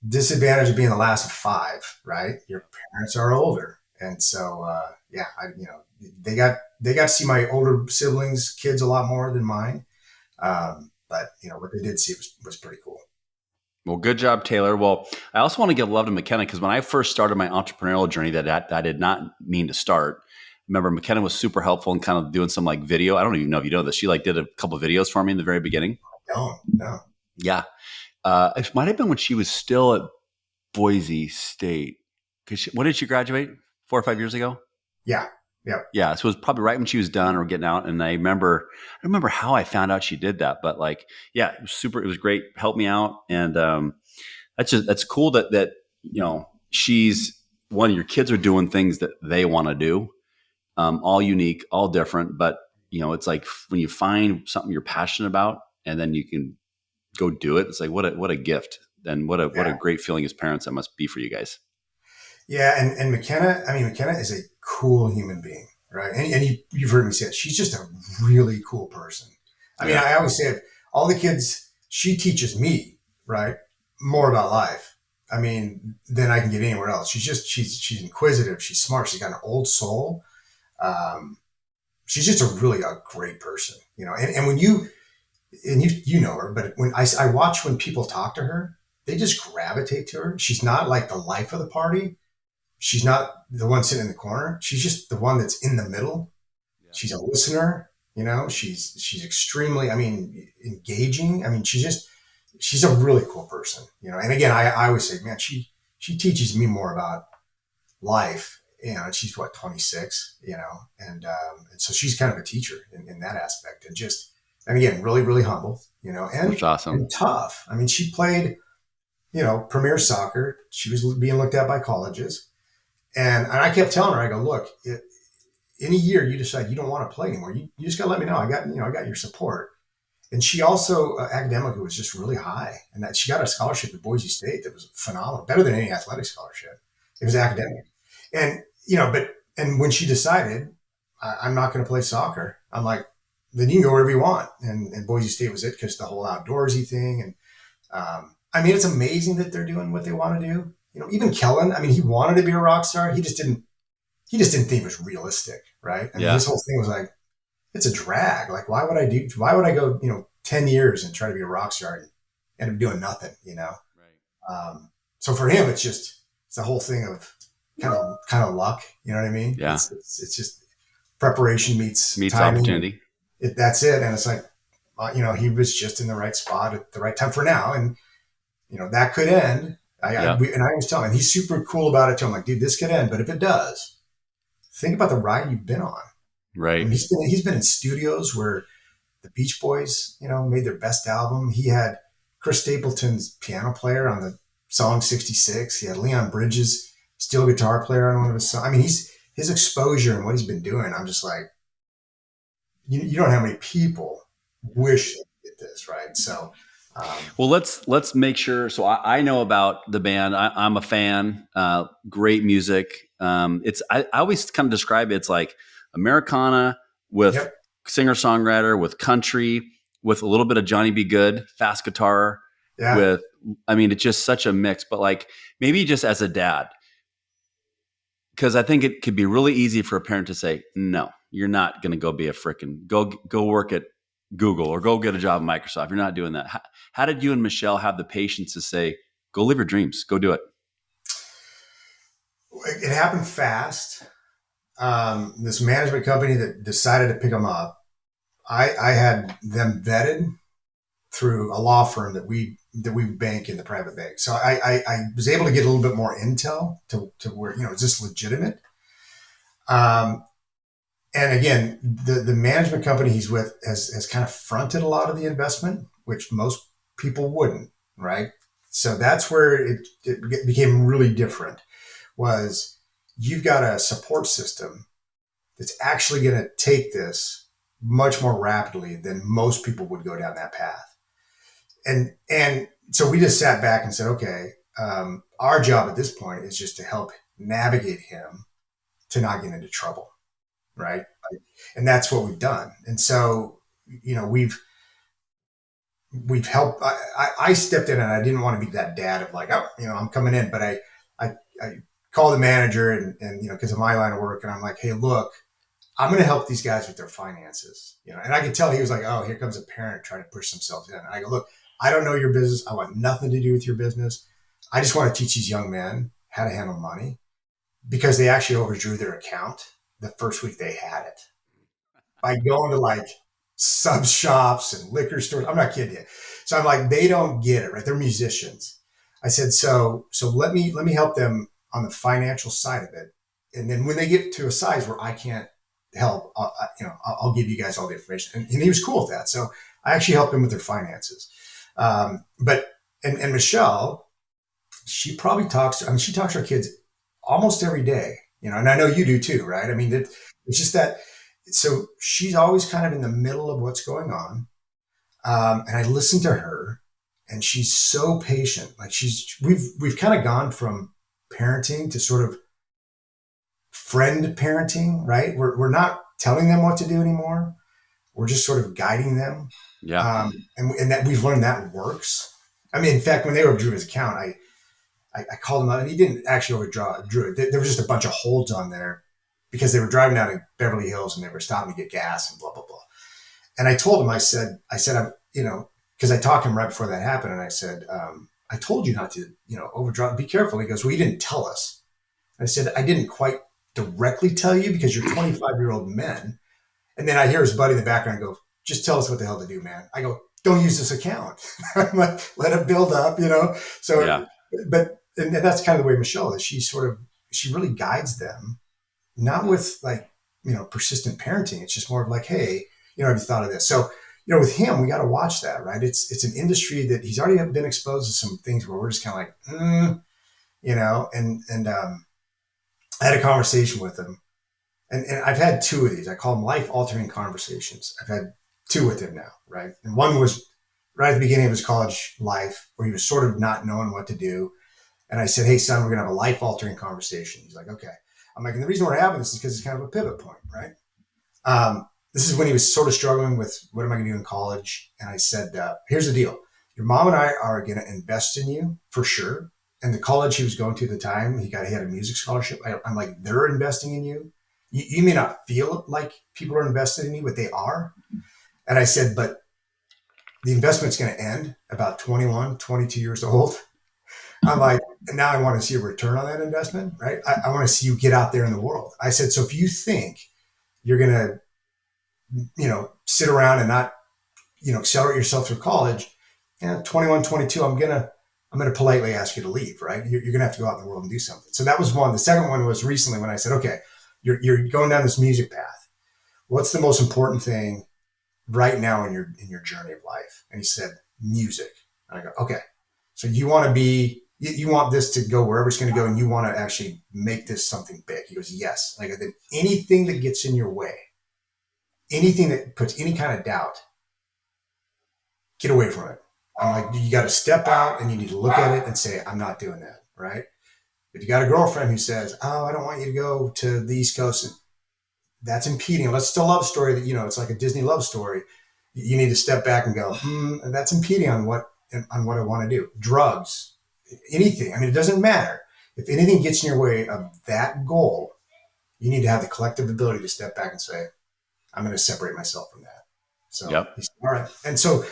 disadvantage of being the last of five, right? Your parents are older. And so, yeah, they got to see my older siblings, kids a lot more than mine. But what they did see was pretty cool. Well, good job, Taylor. Well, I also want to give love to McKenna because when I first started my entrepreneurial journey, that I did not mean to start. Remember, McKenna was super helpful in kind of doing some like video. I don't even know if you know this. She like did a couple of videos for me in the very beginning. No, no. Yeah, it might have been when she was still at Boise State. Because when did she graduate? 4 or 5 years ago. Yeah. Yeah. Yeah, so it was probably right when she was done or getting out. And I remember how I found out she did that, but like, yeah, it was super. It was great. Helped me out, and that's cool that she's one of your kids are doing things that they want to do, all unique, all different. But it's like when you find something you're passionate about, and then you can go do it. It's like what a gift, and what a Yeah. great feeling as parents that must be for you guys. Yeah. And McKenna, I mean, McKenna is a cool human being, right? And you've heard me say it. She's just a really cool person. I mean, Yeah, I always say it, all the kids, she teaches me, right, more about life. I mean, than I can get anywhere else. She's inquisitive. She's smart. She's got an old soul. Um, she's just a great person, and when you know her, but when I watch when people talk to her, they just gravitate to her. She's not like the life of the party. She's not the one sitting in the corner. She's just the one that's in the middle. yeah, She's a listener. She's extremely, I mean, engaging. I mean, she's a really cool person. And again, I always say, man, she teaches me more about life. And she's what, 26. And so she's kind of a teacher in that aspect, and again, really, really humble. that's awesome. And tough. I mean, she played premier soccer. She was being looked at by colleges, and I kept telling her, I go, look, in a year you decide you don't want to play anymore. You just got to let me know. I got your support. And she also academically was just really high, and that she got a scholarship at Boise State that was phenomenal, better than any athletic scholarship. It was academic, and and when she decided I'm not going to play soccer, I'm like, then you can go wherever you want. And Boise State was it because the whole outdoorsy thing, and I mean, it's amazing that they're doing what they want to do. Even Kellen, I mean, he wanted to be a rock star. He just didn't think it was realistic, right? I mean, Yeah, his whole thing was like, it's a drag. Like, why would I go, 10 years and try to be a rock star and end up doing nothing? right. So for him, it's the whole thing of kind of luck. You know what I mean? Yeah, It's just preparation meets meets timing. opportunity. That's it. And it's like, he was just in the right spot at the right time for now. And, that could end. Yeah, And I was telling him, he's super cool about it too. I'm like, dude, this could end. But if it does, think about the ride you've been on. I right. mean, he's been in studios where the Beach Boys, made their best album. He had Chris Stapleton's piano player on the song 66. He had Leon Bridges, steel guitar player on one of his songs. I mean, his exposure and what he's been doing. I'm just like, you don't know how many people wish they did this, right? So, Well, let's make sure. So I know about the band. I'm a fan. Great music. I always kind of describe it. It's like Americana with yep, singer songwriter with country with a little bit of Johnny B. Good, fast guitar. yeah. With I mean, it's just such a mix. But like maybe just as a dad, because I think it could be really easy for a parent to say, no, you're not going to go be a frickin' go work at Google or go get a job at Microsoft. You're not doing that. How did you and Michelle have the patience to say, go live your dreams, go do it? It happened fast. This management company that decided to pick them up, I had them vetted through a law firm that we bank in the private bank. So I was able to get a little bit more intel to where, is this legitimate? Um, and again, the management company he's with has kind of fronted a lot of the investment, which most people wouldn't, right? So that's where it became really different. Was you've got a support system that's actually going to take this much more rapidly than most people would go down that path. And so we just sat back and said, okay, our job at this point is just to help navigate him to not get into trouble, right? And that's what we've done. And so, we've helped. I stepped in, and I didn't want to be that dad of like, oh, I'm coming in, but I called the manager, and because of my line of work, and I'm like, hey, look, I'm going to help these guys with their finances, and I could tell he was like, oh, here comes a parent trying to push themselves in. And I go, look, I don't know your business. I want nothing to do with your business. I just want to teach these young men how to handle money, because they actually overdrew their account the first week they had it by going to like sub shops and liquor stores. I'm not kidding you. So I'm like, they don't get it, right? They're musicians. I said, so let me help them on the financial side of it. And then when they get to a size where I can't help, I'll give you guys all the information. And he was cool with that. So I actually helped them with their finances. But and Michelle, she talks to her kids almost every day, and I know you do too, right? I mean, it's just that. So she's always kind of in the middle of what's going on. And I listen to her, and she's so patient. Like we've kind of gone from parenting to sort of friend parenting, right? We're not telling them what to do anymore. We're just sort of guiding them. Yeah. And that we've learned that works. I mean, in fact, when they overdrew his account, I called him out, and he didn't actually overdrew it. There was just a bunch of holds on there because they were driving down to Beverly Hills, and they were stopping to get gas and blah, blah, blah. And I told him, I'm, because I talked to him right before that happened. And I said, I told you not to, overdraw. Be careful. He goes, well, you didn't tell us. I said, I didn't quite directly tell you because you're 25-year-old men. And then I hear his buddy in the background go, just tell us what the hell to do, man. I go, don't use this account. I'm like, let it build up, So, Yeah. and that's kind of the way Michelle is. She really guides them, not with like, persistent parenting. It's just more of like, hey, have you thought of this? So, with him, we got to watch that, right? It's an industry that he's already been exposed to some things where we're just kind of like, and I had a conversation with him, and I've had two of these. I call them life altering conversations. I've had two with him now, right? And one was right at the beginning of his college life where he was sort of not knowing what to do. And I said, hey, son, we're going to have a life altering conversation. He's like, okay. I'm like, and the reason we're having this is because it's kind of a pivot point, right? This is when he was sort of struggling with what am I going to do in college? And I said, here's the deal. Your mom and I are going to invest in you for sure. And the college he was going to at the time, he had a music scholarship. I'm like, they're investing in you. You may not feel like people are invested in you, but they are. And I said, but the investment's going to end about 21, 22 years old. I'm like, and now I want to see a return on that investment, right? I want to see you get out there in the world. I said, so if you think you're going to, sit around and not, accelerate yourself through college, 21, 22, I'm going to politely ask you to leave, right? You're going to have to go out in the world and do something. So that was one. The second one was recently when I said, okay, you're going down this music path. What's the most important thing right now in your journey of life? And he said, music. And I go, okay. So you want this to go wherever it's going to go, and you want to actually make this something big. He goes, yes. Like then anything that gets in your way, anything that puts any kind of doubt, get away from it. I'm like, you got to step out and you need to look at it and say, I'm not doing that. Right. If you got a girlfriend who says, oh, I don't want you to go to the East Coast, and that's impeding. Unless it's a love story that, it's like a Disney love story. You need to step back and go, that's impeding on what I want to do. Drugs, anything. I mean, it doesn't matter. If anything gets in your way of that goal, you need to have the collective ability to step back and say, I'm going to separate myself from that. So Yep. he said, all right. And so,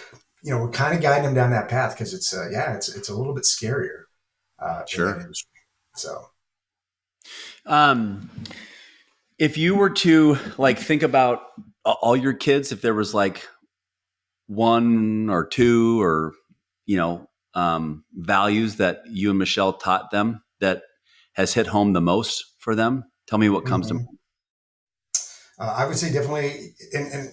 we're kind of guiding him down that path because it's a little bit scarier in that Sure. industry. So, If you were to like think about all your kids, if there was like one or two or, values that you and Michelle taught them that has hit home the most for them, tell me what comes to mhm. mind. I would say definitely, and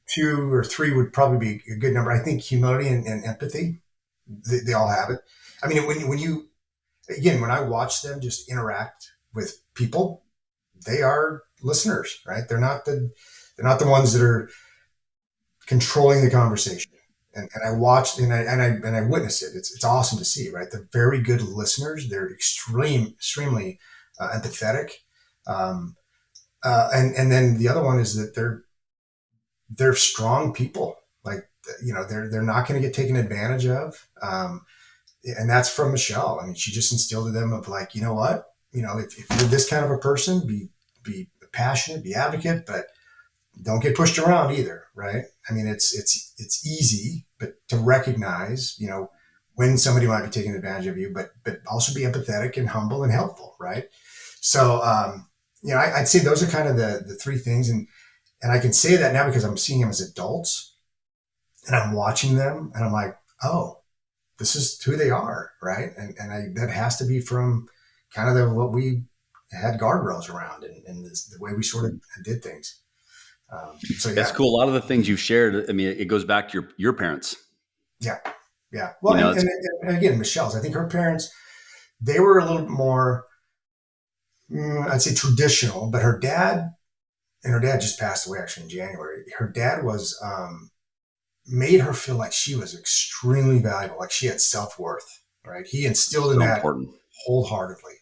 two or three would probably be a good number. I think humility and empathy, they all have it. I mean, when I watch them just interact with people, they are listeners, right? They're not the ones that are controlling the conversation. and I watched and I witnessed it. It's awesome to see, right? They're very good listeners. They're extremely empathetic. Um, and then the other one is that they're strong people. Like, they're not going to get taken advantage of. And that's from Michelle. I mean, she just instilled in them of like, you know what, if you're this kind of a person, be passionate, be advocate, but don't get pushed around either, right? I mean, it's easy, but to recognize, when somebody might be taking advantage of you, but also be empathetic and humble and helpful, right? So, I'd say those are kind of the three things, and I can say that now because I'm seeing them as adults, and I'm watching them, and I'm like, oh, this is who they are, right? And that has to be from kind of what we had guardrails around, and the way we sort of did things. So That's yeah, cool. A lot of the things you shared, I mean, it goes back to your parents. yeah, yeah. Well, You know, it's and again, Michelle's. I think her parents, they were a little bit more, I'd say, traditional. But her dad just passed away actually in January. Her dad was made her feel like she was extremely valuable, like she had self worth. Right? He instilled in so that important. wholeheartedly.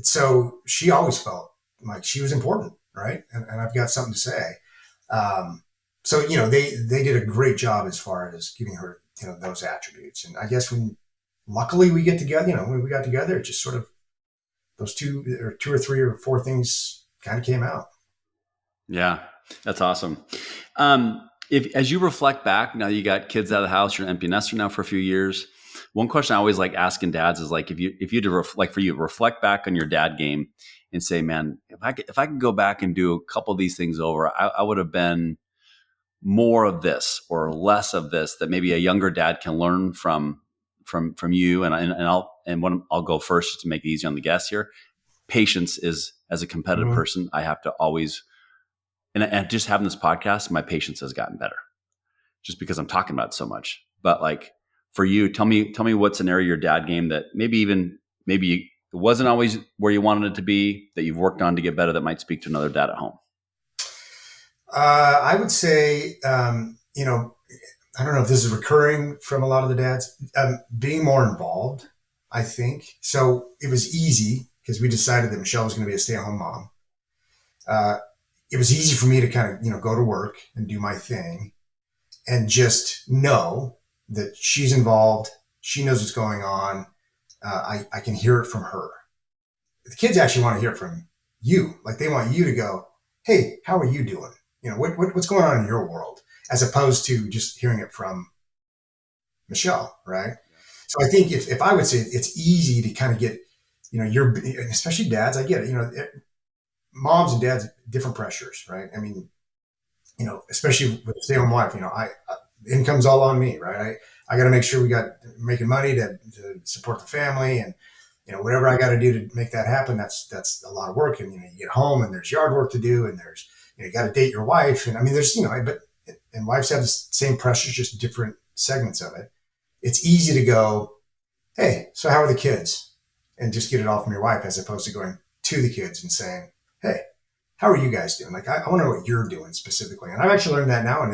So she always felt like she was important, right? And I've got something to say. Um, so they did a great job as far as giving her those attributes. And I guess luckily we get together, when we got together, it just sort of those two or three or four things kind of came out. Yeah, that's awesome. If as you reflect back, now you got kids out of the house, you're an empty nester now for a few years. One question I always like asking dads is like, if you to like for you reflect back on your dad game and say, man, if I could go back and do a couple of these things over, I would have been more of this or less of this that maybe a younger dad can learn from you. I'll go first to make it easy on the guests here. Patience is, as a competitive Mm-hmm. person, I have to always, and just having this podcast, my patience has gotten better just because I'm talking about it so much. But like for you, tell me what's an area of your dad game that maybe it wasn't always where you wanted it to be, that you've worked on to get better, that might speak to another dad at home. I would say, I don't know if this is recurring from a lot of the dads, being more involved, I think. So it was easy because we decided that Michelle was going to be a stay-at-home mom. Uh, it was easy for me to kind of, go to work and do my thing and just know that she's involved. She knows what's going on. I can hear it from her. The kids actually want to hear it from you. Like they want you to go, hey, how are you doing? What's going on in your world? As opposed to just hearing it from Michelle, right? So I think if I would say it's easy to kind of get, especially dads, I get it, moms and dads, different pressures, right? I mean, especially with a stay-at-home wife, income's all on me, right? I got to make sure we got making money to support the family, and whatever I got to do to make that happen. That's a lot of work, and you get home and there's yard work to do, and there's you got to date your wife, and I mean there's but and wives have the same pressures, just different segments of it. It's easy to go, hey, so how are the kids, and just get it all from your wife, as opposed to going to the kids and saying, hey, how are you guys doing? Like, I want to know what you're doing specifically. And I've actually learned that now,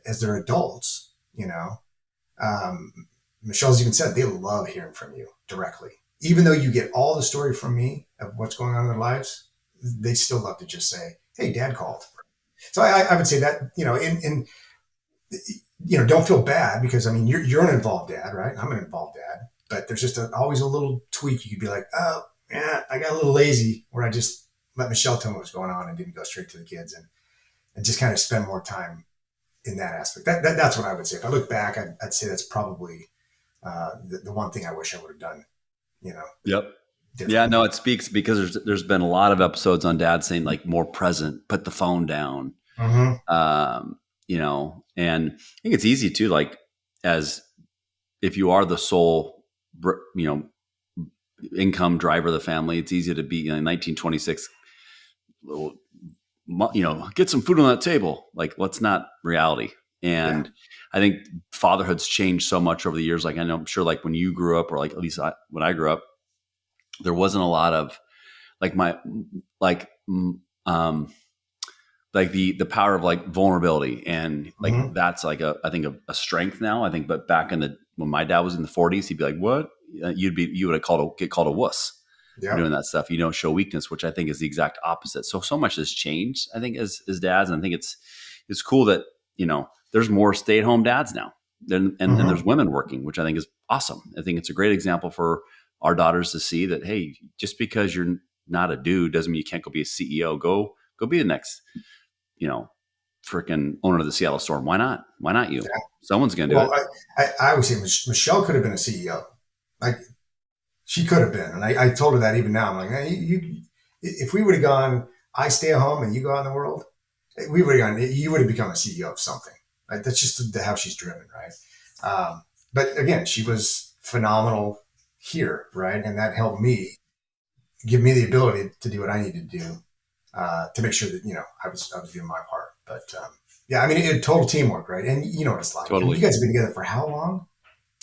as they're adults, um, Michelle's even said they love hearing from you directly, even though you get all the story from me of what's going on in their lives. They still love to just say, hey, dad called. So I would say that, don't feel bad, because I mean, you're an involved dad, right? I'm an involved dad, but there's just always a little tweak. You could be like, oh yeah, I got a little lazy, where I just let Michelle tell me what's going on and didn't go straight to the kids, and just kind of spend more time in that aspect. That's what I would say. If I look back, I'd say that's probably the one thing I wish I would have done, Yep. Yeah, differently. no, it speaks because there's been a lot of episodes on dad saying like more present, put the phone down. Mm-hmm. Um, and I think it's easy too, like as if you are the sole, income driver of the family, it's easy to be in 1926, get some food on that table. Like, what's not reality? Yeah. And I think fatherhood's changed so much over the years. Like, I know, I'm sure like when you grew up, or like, at least when I grew up, there wasn't a lot of like um, like the power of like vulnerability, and like Mm-hmm. that's like I think a strength now, I think. But back in the when my dad was in the 40s, he'd be like, what? You would have get called a wuss for Yep. doing that stuff. You don't show weakness, which I think is the exact opposite. So much has changed, I think, as dads. And I think it's cool that, there's more stay-at-home dads now, and Mm-hmm. there's women working, which I think is awesome. I think it's a great example for our daughters to see that, hey, just because you're not a dude doesn't mean you can't go be a CEO. Go be the next, you know, freaking owner of the Seattle Storm. Why not? Why not you? Yeah. Someone's going to do Well, it. I always say Michelle could have been a CEO. Like she could have been, and I told her that even now. I'm like, hey, if we would have gone, I stay at home and you go out in the world, we would have gone. You would have become a CEO of something. Right? That's just how she's driven, right? But again, she was phenomenal here, right? And that helped me give me the ability to do what I needed to do to make sure that I was doing my part. But yeah, I mean, total teamwork, right? And you know what it's like. I mean, you Totally. guys have been together for how long?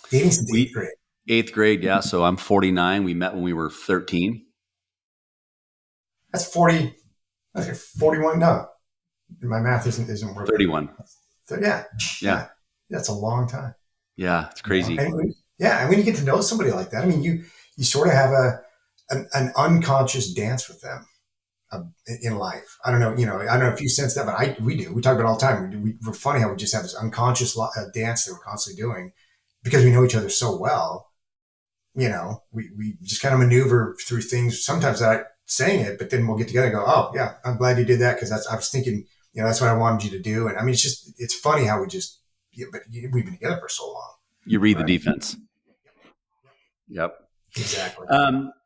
Dating since eighth We grade. eighth grade, yeah. So I'm 49. We met when we were 13. That's 40. That's 41. No, my math isn't working. 31. So yeah, Yeah. yeah, that's a long time. Yeah. It's You know? crazy. And when you get to know somebody like that, I mean, you sort of have an unconscious dance with them in life. I don't know, I don't know if you sense that, but we do. We talk about it all the time. We're funny how we just have this unconscious dance that we're constantly doing because we know each other so well. We just kind of maneuver through things sometimes that I saying it, but then we'll get together and go, oh yeah, I'm glad you did that. Cause I was thinking, that's what I wanted you to do. And I mean, it's funny how we've been together for so long. You read the Right. defense. Yep. Exactly.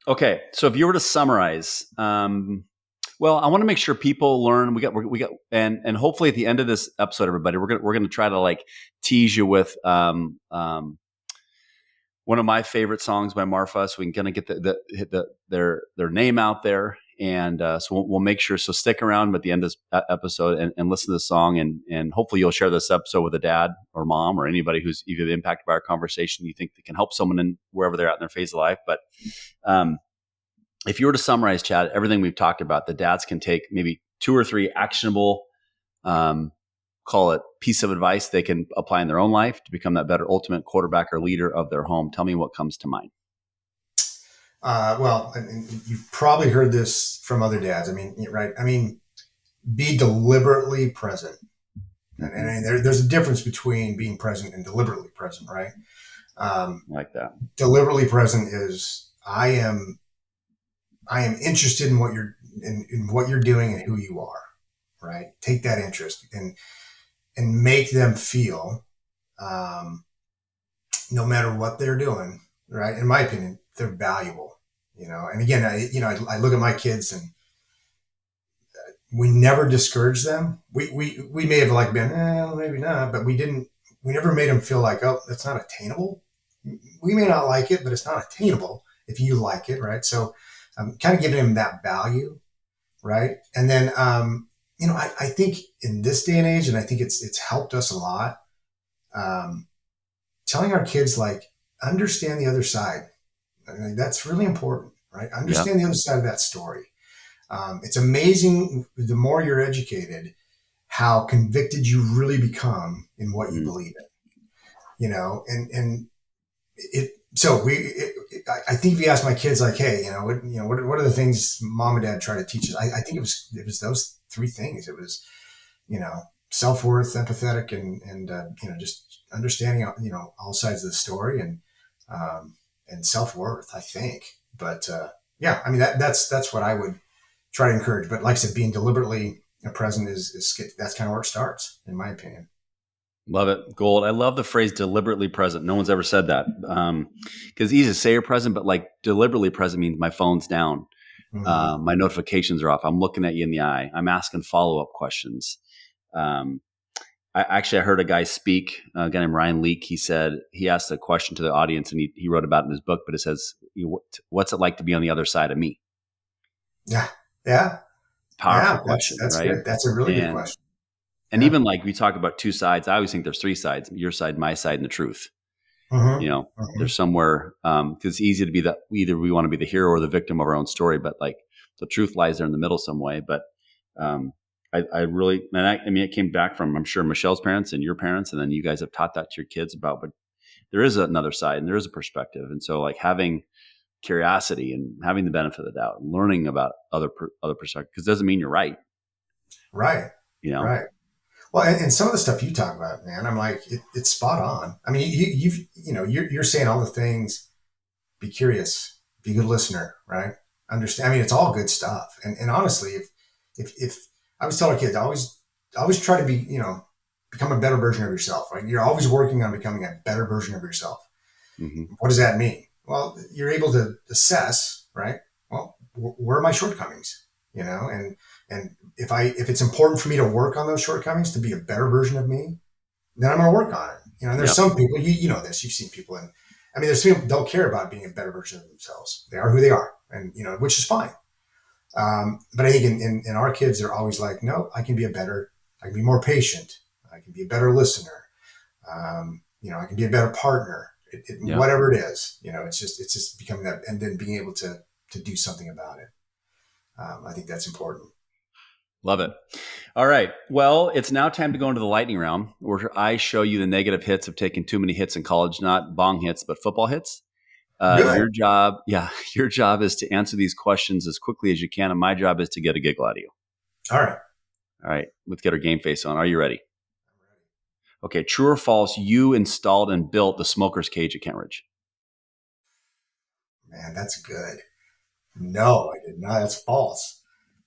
Okay. So if you were to summarize, well, I want to make sure people learn. We got, and hopefully at the end of this episode, everybody, we're gonna try to like tease you with one of my favorite songs by Marfa, so we can kind of get their name out there, and so we'll make sure. So stick around at the end of this episode and listen to the song, and hopefully you'll share this episode with a dad or mom or anybody who's either impacted by our conversation. You think that can help someone in wherever they're at in their phase of life. But if you were to summarize, Chad, everything we've talked about, the dads can take maybe 2 or 3 actionable, call it piece of advice they can apply in their own life to become that better ultimate quarterback or leader of their home. Tell me what comes to mind. Well, and you've probably heard this from other dads. I mean, right? I mean, be deliberately present, Mm-hmm. and there's a difference between being present and deliberately present, right? Like that. Deliberately present is I am interested in what you're doing and who you are, right? Take that interest and make them feel, um, no matter what they're doing, right? In my opinion, they're valuable, And again, I look at my kids and we never discouraged them. We may have like been, maybe not, but we didn't. We never made them feel like, oh, that's not attainable. We may not like it, but it's not attainable if you like it, right? So, kind of giving them that value, right? And then, I think in this day and age, and I think it's helped us a lot. Um, Telling our kids like understand the other side. I mean, that's really important, right? Yeah. Understand the other side of that story. It's amazing the more you're educated, how convicted you really become in what you Mm. believe in, it. So I think if you ask my kids, like, hey, what are the things mom and dad try to teach us? I think it was those 3 things. It was, you know, self worth, empathetic, and just understanding, all sides of the story and self worth. I think, but yeah, I mean that's what I would try to encourage. But like I said, being deliberately present is that's kind of where it starts, in my opinion. Love it. Gold. I love the phrase deliberately present. No one's ever said that. Because easy to say you're present, but like deliberately present means my phone's down. Mm-hmm. My notifications are off. I'm looking at you in the eye. I'm asking follow-up questions. Um, I heard a guy speak, a guy named Ryan Leake. He said, he asked a question to the audience and he wrote about it in his book, but it says, what's it like to be on the other side of me? Yeah, yeah, Powerful yeah. question, That's right? good. That's a really good And, question. and Yeah. even like we talk about 2 sides, I always think there's 3 sides, your side, my side, and the truth. Mm-hmm. Mm-hmm. There's somewhere, because it's easy to be either we want to be the hero or the victim of our own story, but like the truth lies there in the middle some way. But I really, and I mean, it came back from, I'm sure, Michelle's parents and your parents, and then you guys have taught that to your kids about, but there is another side and there is a perspective. And so like having curiosity and having the benefit of the doubt and learning about other perspectives, because it doesn't mean you're right, Right. you know? Right. Well, and some of the stuff you talk about, man, I'm like, it's spot on. I mean, you're saying all the things. Be curious, be a good listener, right? Understand. I mean, it's all good stuff. And honestly, if I was telling kids, always try to be, become a better version of yourself, right? You're always working on becoming a better version of yourself. Mm-hmm. What does that mean? Well, you're able to assess, right? Well, where are my shortcomings? And if it's important for me to work on those shortcomings to be a better version of me, then I'm going to work on it. And there's Yep. some people, you know this, you've seen people, and I mean, there's people who don't care about being a better version of themselves. They are who they are, and which is fine. But I think in our kids, they're always like, no, I can be more patient. I can be a better listener. I can be a better partner. Yep. Whatever it is, it's just becoming that, and then being able to do something about it. I think that's important. Love it. All right. Well, it's now time to go into the lightning round where I show you the negative hits of taking too many hits in college, not bong hits, but football hits. Good. Your job, yeah, your job is to answer these questions as quickly as you can. And my job is to get a giggle out of you. All right. All right. Let's get our game face on. Are you ready? Okay. True or false? You installed and built the smoker's cage at Kent Ridge. Man, that's good. No, I did not. That's false.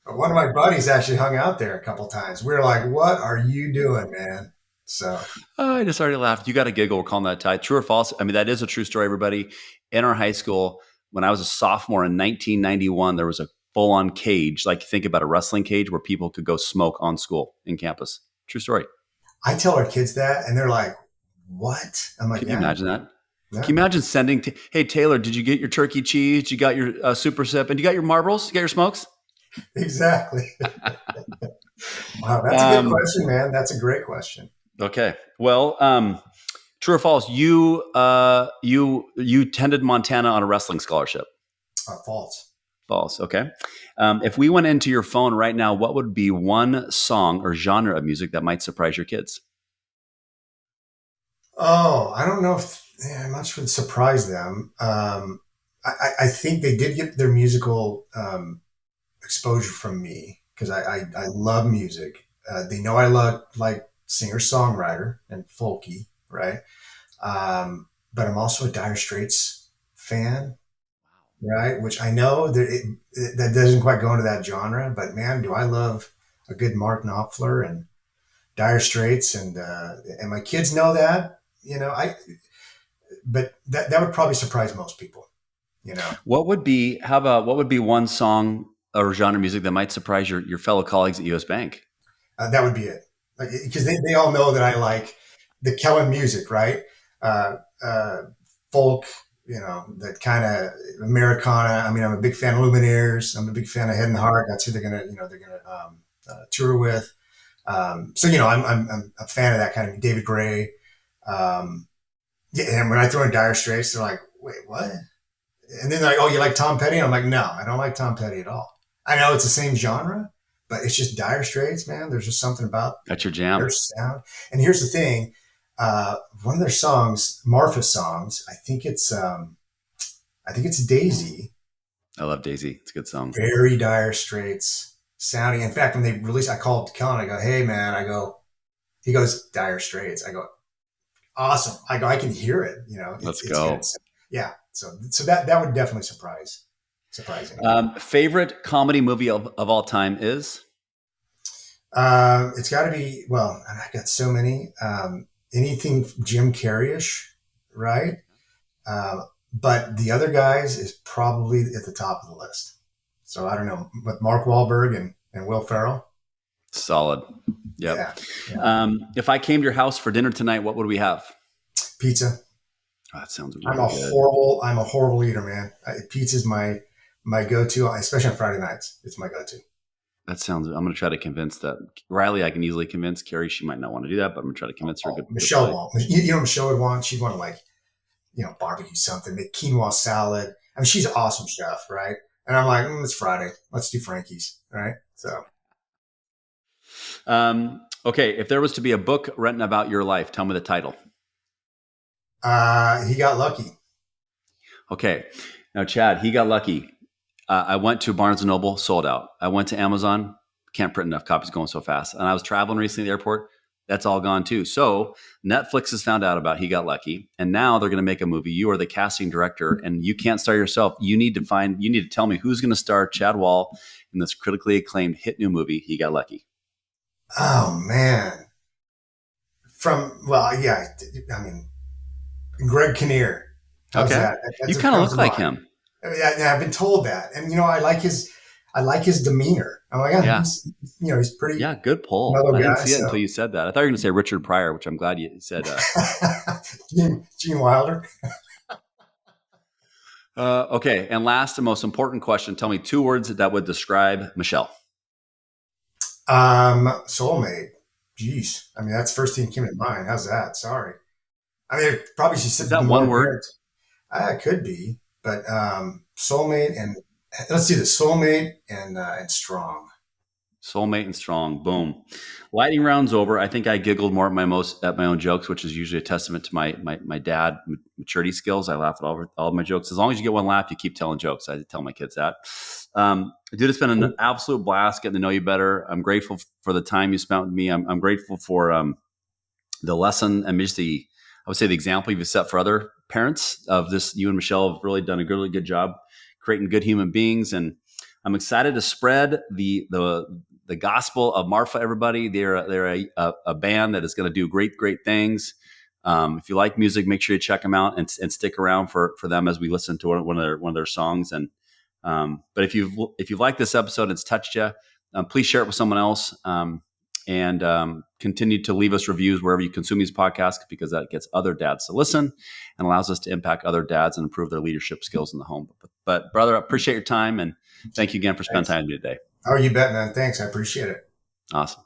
But one of my buddies actually hung out there a couple times. We were like, "What are you doing, man?" So Oh, I just already laughed. You got a giggle. We're calling that tight. True or false? I mean, that is a true story, everybody. In our high school, when I was a sophomore in 1991, there was a full on cage, like think about a wrestling cage where people could go smoke on school in campus. True story. I tell our kids that, and they're like, "What?" I'm like, Can you "Yeah, imagine that? Can yeah, you imagine sending, hey, Taylor, did you get your turkey cheese? You got your super sip and you got your marbles? You got your smokes? exactly." Wow, that's a good Um, question, man. That's a great question. okay. Well, true or false? You attended Montana on a wrestling scholarship. False. False. Okay. If we went into your phone right now, what would be one song or genre of music that might surprise your kids? Oh, I don't know if much would surprise them. I think they did get their musical exposure from me because I love music. They know I love like singer songwriter and folky, right? But I'm also a Dire Straits fan, right? Which I know that doesn't quite go into that genre, but man, do I love a good Mark Knopfler and Dire Straits, and my kids know that. But that would probably surprise most people. You know, What would be one song or genre of music that might surprise your fellow colleagues at US Bank? that would be it. Like, because they all know that I like the Kellen music, right? Uh, uh, Folk, that kind of Americana. I mean, I'm a big fan of Lumineers. I'm a big fan of Head and Heart. That's who they're gonna tour with. So I'm a fan of that kind of David Gray. Um, yeah, and when I throw in Dire Straits, they're like, "Wait, what?" And then they're like, "Oh, you like Tom Petty?" I'm like, "No, I don't like Tom Petty at all." I know it's the same genre, but it's just Dire Straits, man. There's just something about That's your their jam. sound. And here's the thing: one of their songs, Marfa songs, I think it's Daisy. I love Daisy. It's a good song. Very Dire Straits sounding. In fact, when they released, I called Kellen. I go, "Hey, man," he goes, "Dire Straits." I go, "Awesome." I go, "I can hear it. Let's It's good." go. So, yeah. So that would definitely surprise anybody. Favorite comedy movie of all time is? It's got to be, well, and I got so many. Anything Jim Carrey-ish, right? But the other guys is probably at the top of the list. So I don't know, with Mark Wahlberg and Will Ferrell. Solid. Yep. Yeah, yeah. If I came to your house for dinner tonight, what would we have? Pizza. Oh, that sounds I'm really a good. horrible eater, man. Pizza's my go-to, especially on Friday nights. It's my go-to. That sounds. I'm going to try to convince that Riley. I can easily convince Carrie. She might not want to do that, but I'm going to try to convince her. Oh, Good Michelle play. won't. You know what Michelle would want? She'd want to like, barbecue something, make quinoa salad. I mean, she's an awesome chef, right? And I'm like, it's Friday. Let's do Frankie's, right? So Okay, if there was to be a book written about your life, tell me the title. He got lucky. Okay, now Chad, he got lucky. I went to Barnes and Noble, sold out. I went to Amazon, can't print enough copies going so fast. And I was traveling recently at the airport. That's all gone too. So Netflix has found out about He Got Lucky, and now they're going to make a movie. You are the casting director, and you can't star yourself. You need to tell me who's going to star Chad Wall in this critically acclaimed hit new movie, He Got Lucky. Oh man. Well, yeah. I mean, Greg Kinnear. How's Okay, that? you That's what kind of comes look to like mind. him. Yeah, I've been told that, and I like his demeanor. I'm like, yeah, Yeah, he's pretty yeah, good pull. mellow I didn't guy. see it until So, you said that. I thought you were going to say Richard Pryor, which I'm glad you said. Gene Wilder. Okay, and last and most important question: tell me two words that would describe Michelle. Soulmate. Jeez, I mean that's the first thing that came to mind. How's that? Sorry. I mean, it probably should Is sit that one more word? apparent. It could be, but soulmate and let's see the soulmate and strong. Soulmate and strong. Boom. Lightning round's over. I think I giggled more at my own jokes, which is usually a testament to my dad maturity skills. I laugh at all of my jokes. As long as you get one laugh, you keep telling jokes. I tell my kids that. Dude, it's been an absolute blast getting to know you better. I'm grateful for the time you spent with me. I'm grateful for the lesson and just I would say the example you've set for other parents of this. You and Michelle have really done a really good job creating good human beings, and I'm excited to spread the gospel of Marfa. Everybody, they're a band that is going to do great things. If you like music, make sure you check them out and stick around for them as we listen to one of their songs. And but if you've liked this episode and it's touched you, please share it with someone else. And continue to leave us reviews wherever you consume these podcasts, because that gets other dads to listen and allows us to impact other dads and improve their leadership skills in the home. But brother, I appreciate your time, and thank you again for spending Thanks. time with me today. Oh, you bet, man. Thanks. I appreciate it. Awesome.